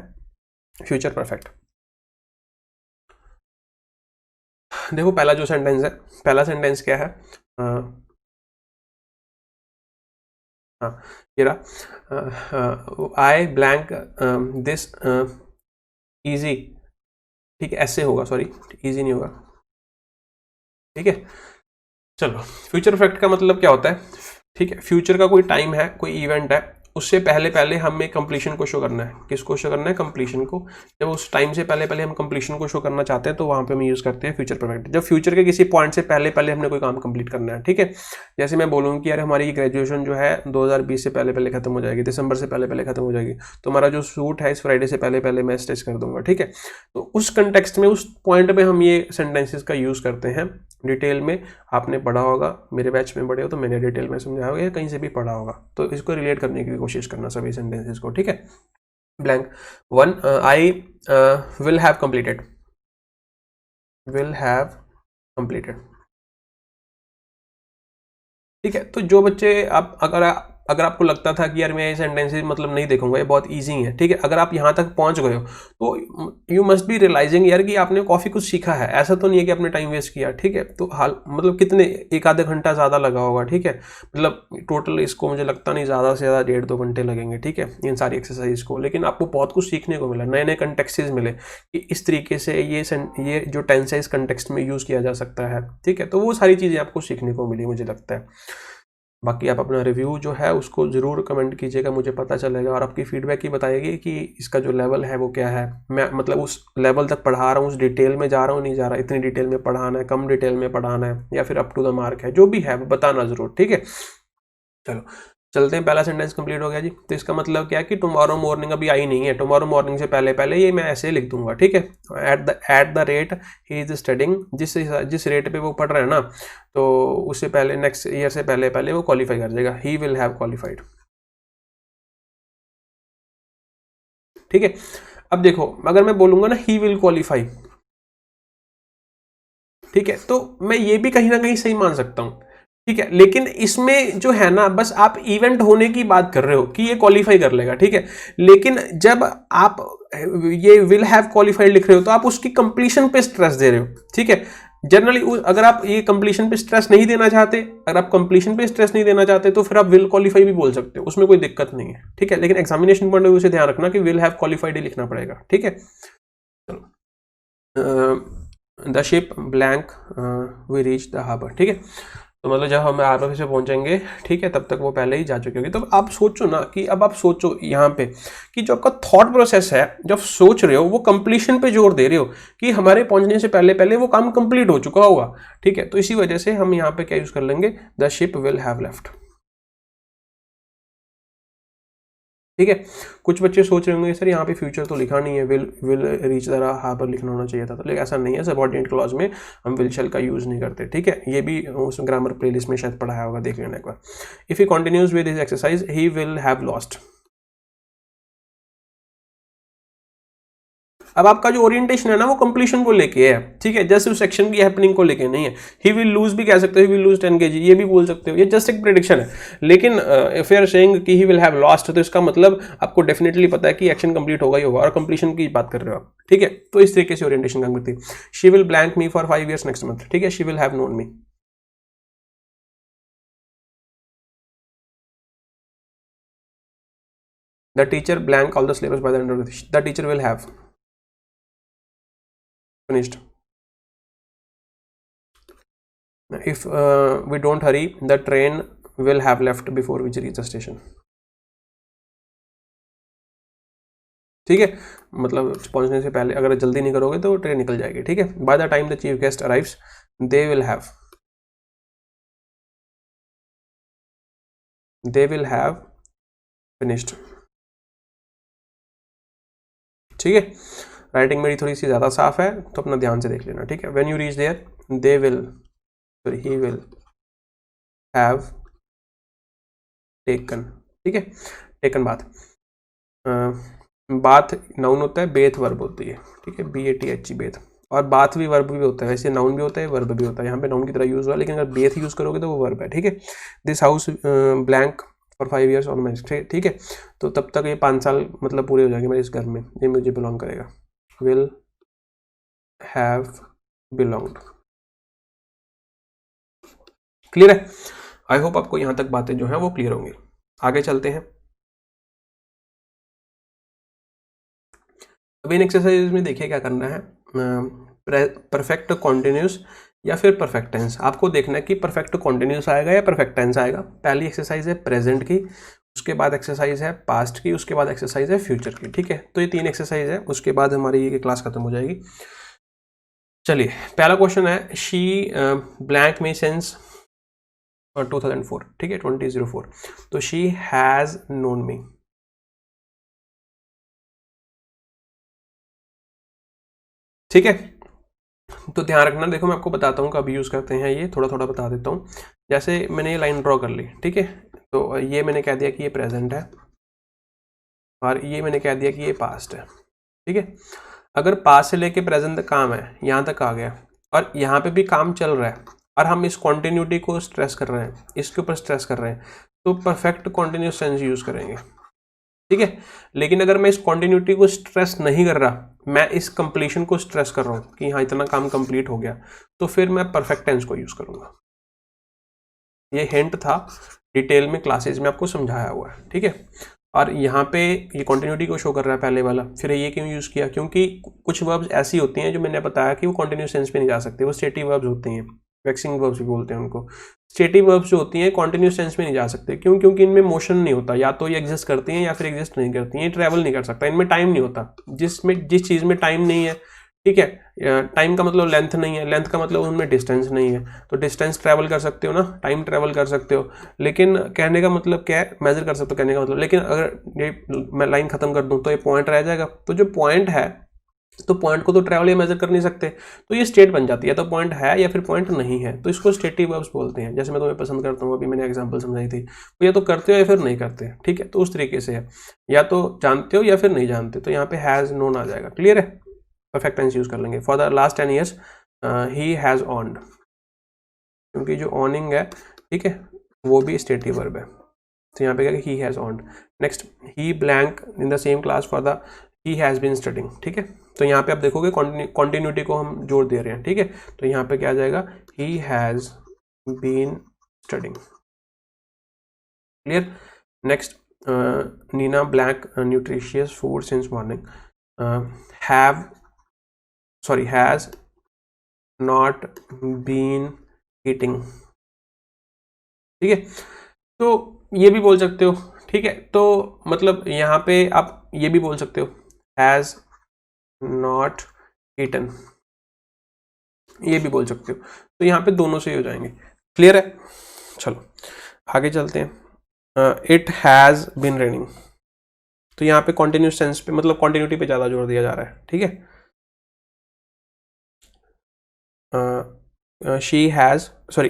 फ्यूचर परफेक्ट। देखो पहला जो सेंटेंस है, पहला सेंटेंस क्या है, हाँ ये रहा, आई ब्लैंक दिस इजी, ठीक है, ऐसे होगा, सॉरी इजी नहीं होगा, ठीक है। चलो फ्यूचर परफेक्ट का मतलब क्या होता है, ठीक है, फ्यूचर का कोई टाइम है, कोई इवेंट है, उससे पहले पहले हमें कंप्लीशन को शो करना है। किसको शो करना है? कंप्लीशन को। जब उस टाइम से पहले पहले हम कंप्लीशन को शो करना चाहते हैं तो वहाँ पे हम यूज़ करते हैं फ्यूचर परफेक्ट, जब फ्यूचर के किसी पॉइंट से पहले पहले हमने कोई काम कंप्लीट करना है। ठीक है, जैसे मैं बोलूँ कि यार हमारी ग्रेजुएशन जो है 2020 से पहले पहले खत्म हो जाएगी, दिसंबर से पहले पहले खत्म हो जाएगी, तो हमारा जो सूट है इस फ्राइडे से पहले पहले मैं स्टिच कर दूंगा। ठीक है, तो उस कंटेक्स्ट में, उस पॉइंट में हम ये सेंटेंसेस का यूज़ करते हैं। डिटेल में आपने पढ़ा होगा, मेरे बैच में पढ़े हो तो मैंने डिटेल में समझाया होगा, कहीं से भी पढ़ा होगा, तो इसको रिलेट करने की कोशिश करना सभी सेंटेंसेस को। ठीक है, blank 1 I will have completed, will have completed. ठीक है, तो जो बच्चे आप अगर आपको लगता था कि यार मैं ये सेंटेंसेस मतलब नहीं देखूंगा, ये बहुत इजी है, ठीक है, अगर आप यहाँ तक पहुँच गए हो तो यू मस्ट बी रियलाइजिंग यार कि आपने काफ़ी कुछ सीखा है, ऐसा तो नहीं है कि आपने टाइम वेस्ट किया। ठीक है, तो हाल मतलब कितने, एक आधे घंटा ज़्यादा लगा होगा। ठीक है, मतलब टोटल इसको मुझे लगता नहीं ज़्यादा से ज़्यादा 1.5-2 घंटे लगेंगे। ठीक है, इन सारी एक्सरसाइज को, लेकिन आपको बहुत कुछ सीखने को मिला, नए नए कंटेक्सेस मिले कि इस तरीके से ये जो टेंस है इस कंटेक्स्ट में यूज़ किया जा सकता है। ठीक है, तो वो सारी चीज़ें आपको सीखने को मिली मुझे लगता है। बाकी आप अपना रिव्यू जो है उसको ज़रूर कमेंट कीजिएगा, मुझे पता चलेगा, और आपकी फीडबैक ही बताएगी कि इसका जो लेवल है वो क्या है। मैं मतलब उस लेवल तक पढ़ा रहा हूँ, उस डिटेल में जा रहा हूँ, नहीं जा रहा, इतनी डिटेल में पढ़ाना है, कम डिटेल में पढ़ाना है, या फिर अप टू द मार्क है, जो भी है वो बताना ज़रूर। ठीक है, चलो चलते हैं। पहला सेंटेंस कंप्लीट हो गया जी। तो इसका मतलब क्या है कि टुमारो मॉर्निंग अभी आई नहीं है, टुमारो मॉर्निंग से पहले पहले ये मैं ऐसे लिख दूंगा। ठीक है, at the rate he is studying, जिस रेट पे वो पढ़ रहे हैं ना, तो उससे पहले नेक्स्ट ईयर से पहले पहले वो क्वालिफाई कर जाएगा, ही विल हैव क्वालिफाइड। ठीक है, अब देखो अगर मैं बोलूंगा ना ही विल क्वालिफाई, ठीक है, तो मैं ये भी कहीं ना कहीं सही मान सकता हूं। ठीक है, लेकिन इसमें जो है ना, बस आप इवेंट होने की बात कर रहे हो कि ये क्वालिफाई कर लेगा। ठीक है, लेकिन जब आप ये विल हैव क्वालिफाइड लिख रहे हो तो आप उसकी कंप्लीशन पे स्ट्रेस दे रहे हो। ठीक है, जनरली अगर आप ये कंप्लीशन पे स्ट्रेस नहीं देना चाहते, अगर आप कंप्लीशन पे स्ट्रेस नहीं देना चाहते तो फिर आप विल क्वालिफाई भी बोल सकते हो, उसमें कोई दिक्कत नहीं है। ठीक है, लेकिन एग्जामिनेशन पॉइंट ऑफ व्यू से ध्यान रखना कि विल हैव क्वालिफाइड ही लिखना पड़ेगा। ठीक है, चलो the ship blank we reach the harbour. ठीक है, तो मतलब जब हम हार्बर से पहुंचेंगे, ठीक है, तब तक वो पहले ही जा चुके होंगे। तो आप सोचो ना कि अब आप सोचो यहाँ पे कि जो आपका थॉट प्रोसेस है, जब सोच रहे हो वो कंप्लीशन पे जोर दे रहे हो कि हमारे पहुंचने से पहले पहले वो काम कंप्लीट हो चुका होगा। ठीक है, तो इसी वजह से हम यहाँ पे क्या यूज कर लेंगे, the ship will have left. ठीक है, कुछ बच्चे सोच रहे होंगे सर यहाँ पे फ्यूचर तो लिखा नहीं है, विल रीच द हार्बर लिखना होना चाहिए था, तो लेकिन ऐसा नहीं है। सबऑर्डिनेट क्लॉज में हम विल शैल का यूज नहीं करते। ठीक है, ये भी उस ग्रामर प्लेलिस्ट में शायद पढ़ाया होगा, देख लेना एक बार। If he continues with his exercise he will have lost. अब आपका जो ओरिएंटेशन है ना वो कंप्लीशन को लेके है। ठीक है, जस्ट उस सेक्शन की हैपनिंग को लेके नहीं है। ही विल लूज भी कह सकते हो, ही विल लूज 10 kg, ये भी बोल सकते हो, ये जस्ट एक प्रेडिक्शन है। लेकिन इफ यू आर सेइंग कि ही विल हैव लॉस्ट, तो इसका मतलब आपको डेफिनेटली पता है कि एक्शन कंप्लीट होगा ही होगा, और कंप्लीशन की बात कर रहे हो आप। ठीक है, तो इस तरीके से ओरिएंटेशन काम करती है। She will blank me for 5 years next month. ठीक है, she will have known me. The teacher blank all the syllabus by the end of the teacher will have finished. If we don't hurry, the train will have left before we reach the station. ठीक है, मतलब पहुंचने से पहले अगर जल्दी नहीं करोगे तो ट्रेन निकल जाएगी। ठीक है, by the time the chief guest arrives they will have finished. ठीक है, राइटिंग मेरी थोड़ी सी ज़्यादा साफ है तो अपना ध्यान से देख लेना। ठीक है, when you reach there they will he will have taken. ठीक है, टेकन बाथ नाउन होता है, बेथ वर्ब होती है। ठीक है, BATH बेथ, और बाथ भी वर्ब भी होता है, वैसे नाउन भी होता है वर्ब भी होता है, यहाँ पे नाउन की तरह यूज हुआ, लेकिन अगर बेथ यूज करोगे तो वो वर्ब है। ठीक है, this house blank for 5 years on my. ठीक है, तो तब तक ये 5 साल मतलब पूरे हो जाएंगे मेरे इस घर में, ये मुझे बिलोंग करेगा। Will have belonged. क्लियर है? आई होप आपको यहाँ तक बातें जो है वो क्लियर होंगी। आगे चलते हैं। अब इन एक्सरसाइज में देखिए क्या करना है, परफेक्ट कॉन्टिन्यूस या फिर परफेक्ट टेंस। आपको देखना है कि परफेक्ट कॉन्टिन्यूस आएगा या परफेक्ट टेंस आएगा। पहली एक्सरसाइज है प्रेजेंट की, उसके बाद एक्सरसाइज है पास्ट की, उसके बाद एक्सरसाइज है फ्यूचर की। ठीक है, तो ये 3 एक्सरसाइज है, उसके बाद हमारी ये क्लास खत्म हो जाएगी। चलिए, पहला क्वेश्चन है शी ब्लैंक में सेंस 2004। ठीक है, 2004। तो शी हैज नोन मी। ठीक है, तो ध्यान रखना, देखो मैं आपको बताता हूँ कब यूज़ करते हैं, ये थोड़ा थोड़ा बता देता हूँ। जैसे मैंने ये लाइन ड्रॉ कर ली, ठीक है, तो ये मैंने कह दिया कि ये प्रेजेंट है और ये मैंने कह दिया कि ये पास्ट है। ठीक है, अगर पास्ट से लेके प्रेजेंट तक काम है, यहाँ तक आ गया और यहाँ पे भी काम चल रहा है और हम इस कॉन्टिन्यूटी को स्ट्रेस कर रहे हैं, इसके ऊपर स्ट्रेस कर रहे हैं, तो परफेक्ट कॉन्टिन्यूस टेंस यूज़ करेंगे। ठीक है, लेकिन अगर मैं इस कॉन्टिन्यूटी को स्ट्रेस नहीं कर रहा, मैं इस कंप्लीशन को स्ट्रेस कर रहा हूँ कि हाँ इतना काम कंप्लीट हो गया, तो फिर मैं परफेक्ट टेंस को यूज़ करूँगा। ये हिंट था, डिटेल में क्लासेज में आपको समझाया हुआ है। ठीक है, और यहाँ पे ये कॉन्टिन्यूटी को शो कर रहा है पहले वाला, फिर ये क्यों यूज़ किया, क्योंकि कुछ वर्ब्स ऐसी होती हैं जो मैंने बताया कि वो कॉन्टिन्यूस टेंस पे नहीं जा सकते, वो स्टेटिव वर्ब्स होती हैं, वेक्सिंग वर्ब्स भी बोलते हैं उनको। स्टेटिव वर्ब्स जो होती हैं कॉन्टिन्यूस टेंस में नहीं जा सकते, क्यों? क्योंकि इनमें मोशन नहीं होता, या तो ये एग्जिस्ट करती हैं या फिर एग्जिस्ट नहीं करती हैं, ये ट्रैवल नहीं कर सकता, इनमें टाइम नहीं होता। जिस चीज़ में टाइम नहीं है, ठीक है, टाइम का मतलब लेंथ नहीं है, लेंथ का मतलब उनमें डिस्टेंस नहीं है, तो डिस्टेंस ट्रैवल कर सकते हो ना, टाइम ट्रैवल कर सकते हो, लेकिन कहने का मतलब क्या है, मेजर कर सकते हो कहने का मतलब। लेकिन अगर ये मैं लाइन खत्म कर दूं तो ये पॉइंट रह जाएगा, तो जो पॉइंट है, तो पॉइंट को तो ट्रैवल या मेजर कर नहीं सकते, तो ये स्टेट बन जाती है, तो पॉइंट है या फिर पॉइंट नहीं है, तो इसको स्टेटिव वर्ब्स बोलते हैं। जैसे मैं तुम्हें पसंद करता हूँ, अभी मैंने एग्जांपल समझाई थी, तो या तो करते हो या फिर नहीं करते। ठीक है, तो उस तरीके से है, या तो जानते हो या फिर नहीं जानते, तो यहाँ पे हैज नोन आ जाएगा। क्लियर है, परफेक्ट टेंस यूज कर लेंगे। For the last 10 years he has owned, क्योंकि जो ऑनिंग है, ठीक है, वो भी स्टेटिव वर्ब है, तो यहाँ पे क्या he has owned. Next, he blank in the same class for the he has been studying. ठीक है, तो यहाँ पे आप देखोगे कॉन्टिन्यूटी को हम जोड़ दे रहे हैं। ठीक है, तो यहाँ पे क्या आ जाएगा, he has been studying. Clear. Next, Neena blank nutritious food since morning, has not been eating। ठीक है, तो ये भी बोल सकते हो। ठीक है, तो मतलब यहाँ पे आप ये भी बोल सकते हो has not eaten, ये भी बोल सकते हो, तो यहाँ पे दोनों से ही हो जाएंगे। क्लियर है, चलो आगे चलते हैं। इट हैज बीन रेनिंग, तो यहाँ पे कॉन्टिन्यूस टेंस पे मतलब कॉन्टिन्यूटी पे ज्यादा जोर दिया जा रहा है। ठीक है,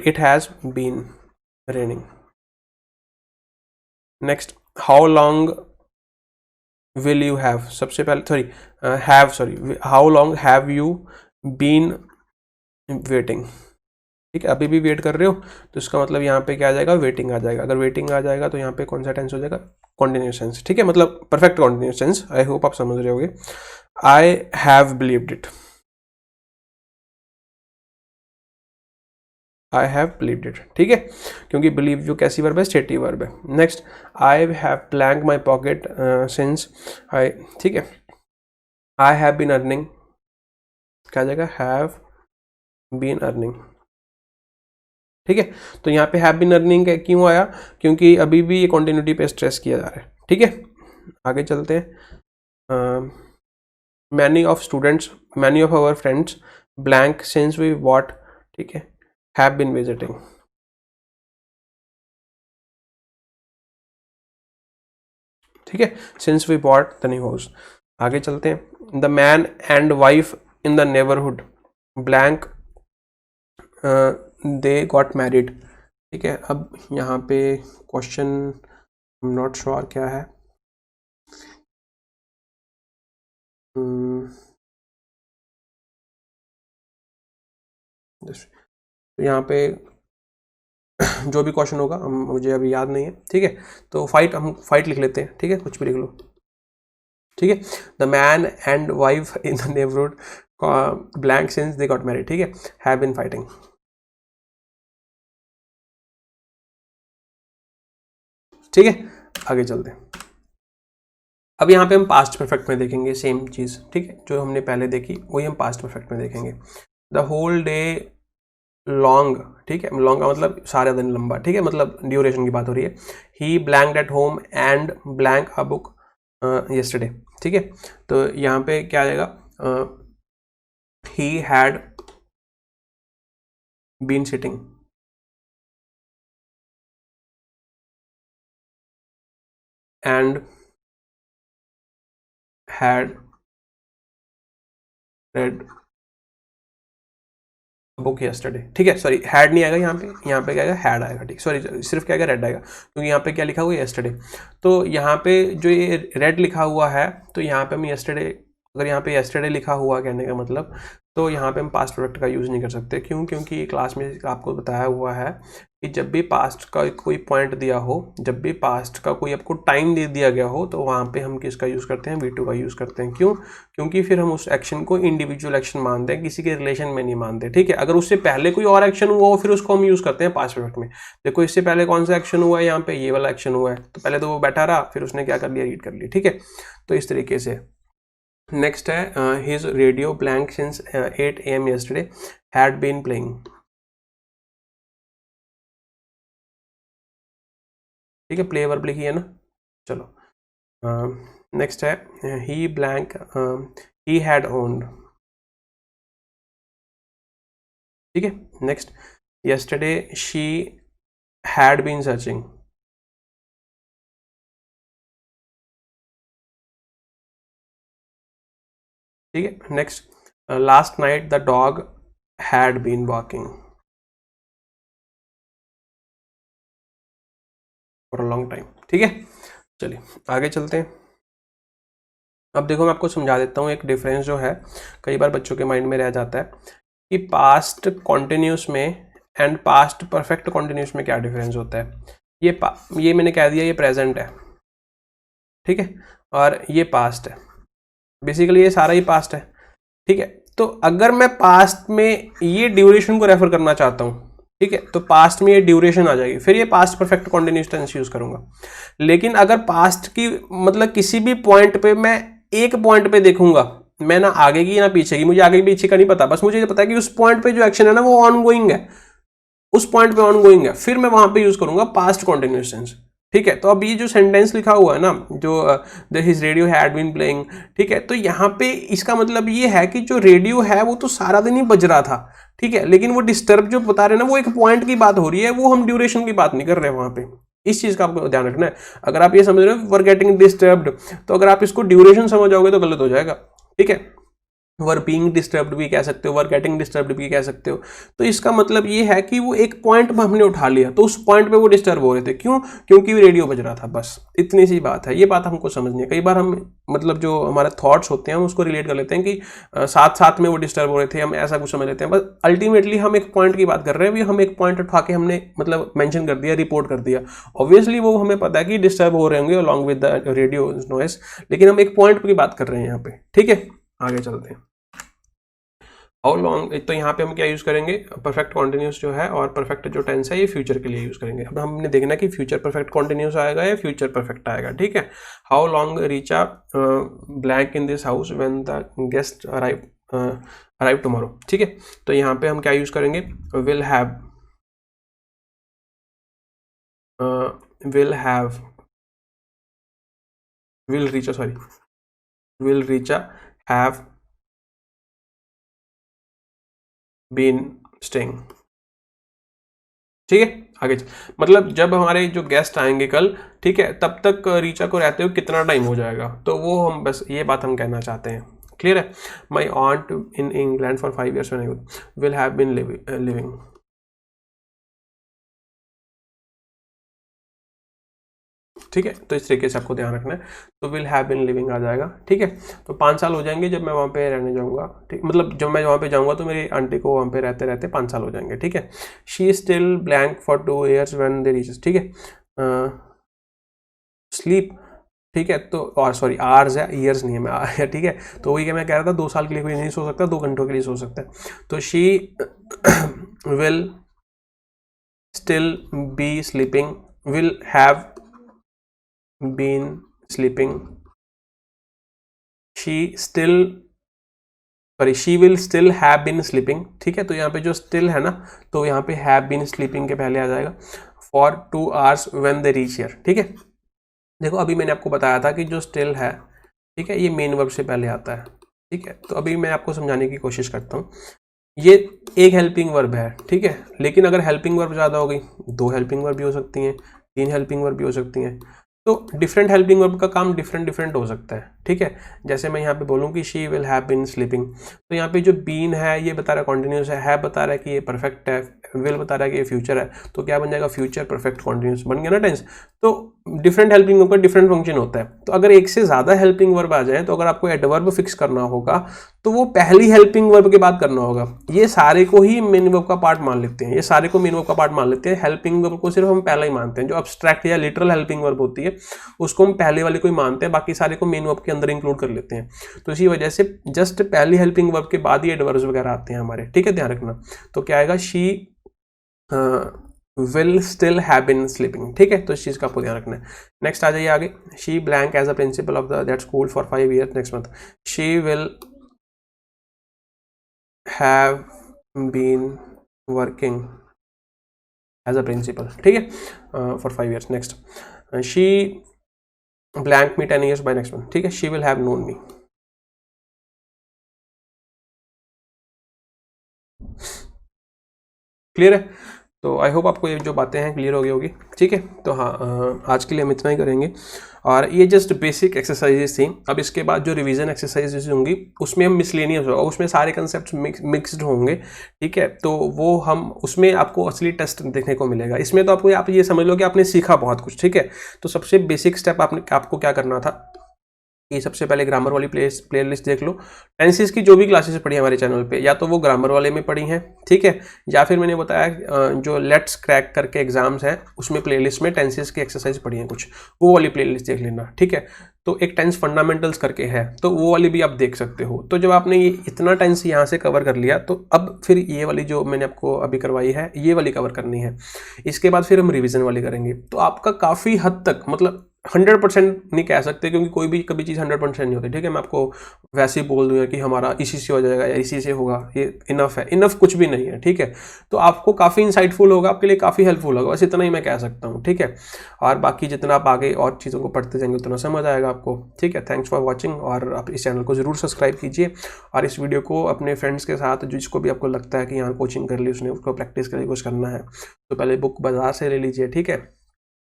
it has been raining। next, how long will you have, सबसे पहले how long have you been waiting। ठीक है, अभी भी वेट कर रहे हो, तो इसका मतलब यहाँ पे क्या आ जाएगा, वेटिंग आ जाएगा। अगर वेटिंग आ जाएगा तो यहाँ पे कौन सा टेंस हो जाएगा, कॉन्टिन्यूस टेंस। ठीक है, मतलब perfect continuous tense. I hope आप समझ रहे होगे। I have believed it, I have believed it. ठीक है, क्योंकि बिलीव जो कैसी वर्ब है, स्टेटिव वर्ब है। Next, I have blank my pocket since I. ठीक है, आई हैव बीन अर्निंग, क्या जाएगा, हैव बीन अर्निंग। ठीक है, तो यहाँ पे हैव बीन अर्निंग क्यों आया, क्योंकि अभी भी ये कॉन्टिन्यूटी पे स्ट्रेस किया जा रहा है। ठीक है, आगे चलते हैं। Many of our friends blank since we what. ठीक है, हैव बीन विजिटिंग। ठीक है, since we bought the new house. आगे चलते हैं। The man and wife in the neighbourhood blank they got married. ठीक है, अब यहाँ पे क्वेश्चन नॉट श्योर क्या है। तो यहाँ पे जो भी क्वेश्चन होगा मुझे अभी याद नहीं है। ठीक है, तो हम फाइट लिख लेते हैं। ठीक है, कुछ भी लिख लो। ठीक है, the man and wife in the neighbourhood blank since they got married. ठीक है, हैव बीन फाइटिंग। ठीक है, आगे चलते हैं। अब यहाँ पे हम पास्ट परफेक्ट में देखेंगे सेम चीज़। ठीक है, जो हमने पहले देखी वही हम पास्ट परफेक्ट में देखेंगे। द होल डे लॉन्ग, ठीक है, लॉन्ग का मतलब सारा दिन लंबा, ठीक है, मतलब ड्यूरेशन की बात हो रही है। He blanked at home and blank a book yesterday, ठीक है। तो यहाँ पे क्या आ जाएगा, he had been sitting and had read book yesterday, ठीक है। सॉरी, हैड नहीं आएगा यहाँ पे क्या आएगा, हैड आएगा, ठीक, सॉरी, सिर्फ क्या आएगा, रेड आएगा, क्योंकि यहाँ पे क्या लिखा हुआ है, yesterday। तो यहाँ पे जो ये रेड लिखा हुआ है, तो यहाँ पे हम yesterday, अगर यहाँ पे yesterday लिखा हुआ कहने का मतलब, तो यहाँ पे हम पास्ट प्रोडक्ट का यूज़ नहीं कर सकते। क्यों? क्योंकि क्लास में आपको बताया हुआ है कि जब भी पास्ट का कोई पॉइंट दिया हो, जब भी पास्ट का कोई आपको टाइम दे दिया गया हो, तो वहाँ पे हम किसका यूज़ करते हैं, V2 का यूज़ करते हैं। क्यों? क्योंकि फिर हम उस एक्शन को इंडिविजुअल एक्शन मानते हैं, किसी के रिलेशन में नहीं मानते, ठीक है। अगर उससे पहले कोई और एक्शन हुआ हो, फिर उसको हम यूज़ करते हैं पास्ट प्रोडक्ट में। देखो, इससे पहले कौन सा एक्शन हुआ है, यहाँ पे ये वाला एक्शन हुआ है, तो पहले तो वो बैठा रहा, फिर उसने क्या कर लिया, रीड कर लिया, ठीक है। तो इस तरीके से नेक्स्ट है, his radio blank since 8 AM yesterday had been playing, ठीक है, प्ले वर्ब लिखी है ना। चलो, नेक्स्ट है, he blank he had owned, ठीक है। Next, yesterday she had been searching, ठीक है। Next, last night the dog had been walking for a long time, ठीक है। चलिए आगे चलते हैं। अब देखो, मैं आपको समझा देता हूँ एक डिफरेंस जो है, कई बार बच्चों के माइंड में रह जाता है कि पास्ट कॉन्टिन्यूस में एंड पास्ट परफेक्ट कॉन्टिन्यूस में क्या डिफरेंस होता है। ये मैंने कह दिया, ये प्रेजेंट है, ठीक है, और ये पास्ट है। बेसिकली ये सारा ही पास्ट है, ठीक है। तो अगर मैं पास्ट में ये ड्यूरेशन को रेफर करना चाहता हूँ, ठीक है, तो पास्ट में ये ड्यूरेशन आ जाएगी, फिर ये past perfect continuous tense use करूंगा। लेकिन अगर पास्ट की मतलब किसी भी पॉइंट पे मैं एक पॉइंट पे देखूंगा, मैं ना आगे की ना पीछे की, मुझे आगे पीछे का नहीं पता, बस मुझे ये पता है कि उस पॉइंट पे जो एक्शन है ना वो ऑन गोइंग है, उस पॉइंट पे ऑन गोइंग है, फिर मैं वहां पे यूज करूंगा पास्ट कॉन्टिन्यूस टेंस, ठीक है। तो अब ये जो सेंटेंस लिखा हुआ है ना, जो his radio had been playing, ठीक है, तो यहाँ पे इसका मतलब ये है कि जो रेडियो है वो तो सारा दिन ही बज रहा था, ठीक है, लेकिन वो डिस्टर्ब जो बता रहे हैं ना, वो एक पॉइंट की बात हो रही है, वो हम ड्यूरेशन की बात नहीं कर रहे हैं वहां पे। इस चीज का आपको ध्यान रखना है। अगर आप ये समझ रहे हो वर गेटिंग डिस्टर्ब्ड, तो अगर आप इसको ड्यूरेशन समझ जाओगे तो गलत हो जाएगा, ठीक है। वर बीइंग डिस्टर्ब्ड भी कह सकते हो, वर गेटिंग डिस्टर्ब्ड भी कह सकते हो। तो इसका मतलब ये है कि वो एक पॉइंट पर हमने उठा लिया, तो उस पॉइंट पे वो डिस्टर्ब हो रहे थे। क्यों? क्योंकि रेडियो बज रहा था, बस इतनी सी बात है। ये बात हमको समझनी है। कई बार हम मतलब जो हमारे थॉट्स होते हैं हम उसको रिलेट कर लेते हैं कि साथ साथ में वो डिस्टर्ब हो रहे थे, हम ऐसा कुछ समझ लेते हैं। बस अल्टीमेटली हम एक पॉइंट की बात कर रहे हैं, हम एक पॉइंट उठा के हमने मतलब मेंशन कर दिया, रिपोर्ट कर दिया। ऑब्वियसली वो हमें पता है कि डिस्टर्ब हो रहे होंगे along with the radio noise, लेकिन हम एक पॉइंट की बात कर रहे हैं यहाँ पे, ठीक है। आगे चलते हैं। हाउ लॉन्ग, तो यहाँ पे हम क्या यूज करेंगे, परफेक्ट कॉन्टिन्यूस जो है, और परफेक्ट जो टेंस है ये फ्यूचर के लिए यूज करेंगे। अब हमने देखना कि फ्यूचर परफेक्ट कॉन्टिन्यूस आएगा या फ्यूचर परफेक्ट आएगा, ठीक है। How long Richa blank in this house when the guest arrive tomorrow, ठीक है। तो यहाँ पे हम क्या यूज करेंगे, will have, will have, will Richa, sorry, will Richa have been staying, ठीक है। आगे मतलब जब हमारे जो गेस्ट आएंगे कल, ठीक है, तब तक रीचा को रहते हुए कितना टाइम हो जाएगा, तो वो हम बस ये बात हम कहना चाहते हैं। क्लियर है। My aunt in England for 5 years will have been living, ठीक है। तो इस तरीके से आपको ध्यान रखना है। तो विल हैव बीन लिविंग आ जाएगा, ठीक है। तो 5 साल हो जाएंगे जब मैं वहाँ पे रहने जाऊँगा, ठीक, मतलब जब मैं वहाँ पे जाऊँगा तो मेरी आंटी को वहाँ पे रहते रहते 5 साल हो जाएंगे, ठीक है। She still blank for 2 years when they reaches, ठीक है। स्लीप, ठीक है, तो और सॉरी आवर्स है, ईयर्स नहीं है, मैं है, ठीक है। तो वही क्या मैं कह रहा था, 2 साल के लिए कोई नहीं सो सकता, 2 घंटों के लिए सो सकता है। तो she will still be sleeping, will have been sleeping, she still sorry she will still have been sleeping, ठीक है। तो यहाँ पे जो स्टिल है ना, तो यहाँ पे हैव बीन स्लीपिंग के पहले आ जाएगा for 2 hours when they reach here, ठीक है। देखो अभी मैंने आपको बताया था कि जो स्टिल है, ठीक है, ये मेन वर्ब से पहले आता है, ठीक है। तो अभी मैं आपको समझाने की कोशिश करता हूँ। ये एक हेल्पिंग वर्ब है, ठीक है, लेकिन अगर हेल्पिंग वर्ब ज़्यादा हो गई, 2 हेल्पिंग वर्ब भी हो सकती हैं, 3 हेल्पिंग वर्ब भी हो सकती हैं। तो डिफरेंट हेल्पिंग वर्ब का काम डिफरेंट हो सकता है, ठीक है। जैसे मैं यहाँ पे बोलूँ कि she will have been sleeping, तो यहाँ पे जो बीन है ये बता रहा है कॉन्टिन्यूस है बता रहा है कि ये परफेक्ट है, विल बता रहा है कि ये फ्यूचर है, तो क्या बन जाएगा फ्यूचर परफेक्ट कॉन्टिन्यूस बन गया ना टेंस। तो डिफरेंट हेल्पिंग वर्ब का डिफरेंट फंक्शन होता है। तो अगर एक से ज़्यादा हेल्पिंग वर्ब आ जाए, तो अगर आपको एडवर्ब फिक्स करना होगा तो वो पहली हेल्पिंग वर्ब के बाद करना होगा। ये सारे को ही मेन वर्ब का पार्ट मान लेते हैं, ये सारे को मेन वर्ब का पार्ट मान लेते हैं, हेल्पिंग वर्ब को सिर्फ हम पहला ही मानते हैं। जो अब्स्ट्रैक्ट या लिटरल हेल्पिंग वर्ब होती है उसको हम पहले वाले को ही मानते हैं, बाकी सारे को मेन वर्ब के अंदर इंक्लूड कर लेते हैं। तो इसी वजह से जस्ट पहली हेल्पिंग वर्ब के बाद ही एडवर्ब्स वगैरह आते हैं हमारे, ठीक है, ध्यान रखना। तो क्या आएगा, she will still have been sleeping, ठीक है। तो इस चीज़ का आपको ध्यान रखना है। नेक्स्ट आ जाइए आगे, she blank as a principal of that school for 5 years next month, she will have been working as a principal, ठीक है, for 5 years next, she blank me 10 years by next month, ठीक है, she will have known me. Clear है? तो आई होप आपको ये जो बातें हैं क्लियर हो गई होगी, ठीक है। तो हाँ, आज के लिए हम इतना ही करेंगे, और ये जस्ट बेसिक एक्सरसाइजेस थी। अब इसके बाद जो रिवीजन एक्सरसाइजेस होंगी उसमें हम मिसलेनियस होगा, उसमें सारे कंसेप्ट मिक्सड होंगे, ठीक है। तो वो हम उसमें आपको असली टेस्ट देखने को मिलेगा। इसमें तो आपको आप ये समझ लो कि आपने सीखा बहुत कुछ, ठीक है। तो सबसे बेसिक स्टेप आपको क्या करना था कि सबसे पहले ग्रामर वाली प्लेलिस्ट देख लो। टेंसेस की जो भी क्लासेस पढ़ी है हमारे चैनल पे, या तो वो ग्रामर वाले में पढ़ी हैं, ठीक है, या फिर मैंने बताया जो लेट्स क्रैक करके एग्जाम्स हैं उसमें प्लेलिस्ट में टेंसेस की एक्सरसाइज पढ़ी है कुछ, वो वाली प्लेलिस्ट देख लेना, ठीक है। तो एक टेंस फंडामेंटल्स करके है, तो वो वाली भी आप देख सकते हो। तो जब आपने ये इतना टेंस यहाँ से कवर कर लिया, तो अब फिर ये वाली जो मैंने आपको अभी करवाई है ये वाली कवर करनी है। इसके बाद फिर हम रिविजन वाली करेंगे। तो आपका काफ़ी हद तक, मतलब 100% नहीं कह सकते क्योंकि कोई भी कभी चीज़ 100% नहीं होती, ठीक है। मैं आपको वैसे ही बोल दूंगा कि हमारा इसी से हो जाएगा या इसी से होगा, ये इनफ है, इनफ कुछ भी नहीं है, ठीक है। तो आपको काफ़ी इंसाइटफुल होगा, आपके लिए काफ़ी हेल्पफुल होगा, बस इतना ही मैं कह सकता हूँ, ठीक है। और बाकी जितना आप आगे और चीज़ों को पढ़ते जाएंगे उतना समझ आएगा आपको, ठीक है। थैंक्स फॉर वॉचिंग, और आप इस चैनल को ज़रूर सब्सक्राइब कीजिए, और इस वीडियो को अपने फ्रेंड्स के साथ, जिसको भी आपको लगता है कि यहाँ कोचिंग कर ली उसने, उसको प्रैक्टिस करने की कोशिश करना है, तो पहले बुक बाजार से ले लीजिए, ठीक है।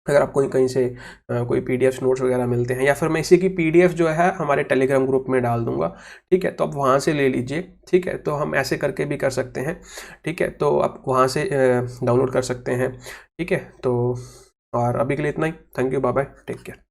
अगर आपको कहीं से कोई पीडीएफ नोट्स वगैरह मिलते हैं, या फिर मैं इसी की पीडीएफ जो है हमारे टेलीग्राम ग्रुप में डाल दूंगा, ठीक है। तो आप वहाँ से ले लीजिए, ठीक है। तो हम ऐसे करके भी कर सकते हैं, ठीक है। तो आप वहाँ से डाउनलोड कर सकते हैं, ठीक है। तो और अभी के लिए इतना ही। Thank you, bye bye, take care.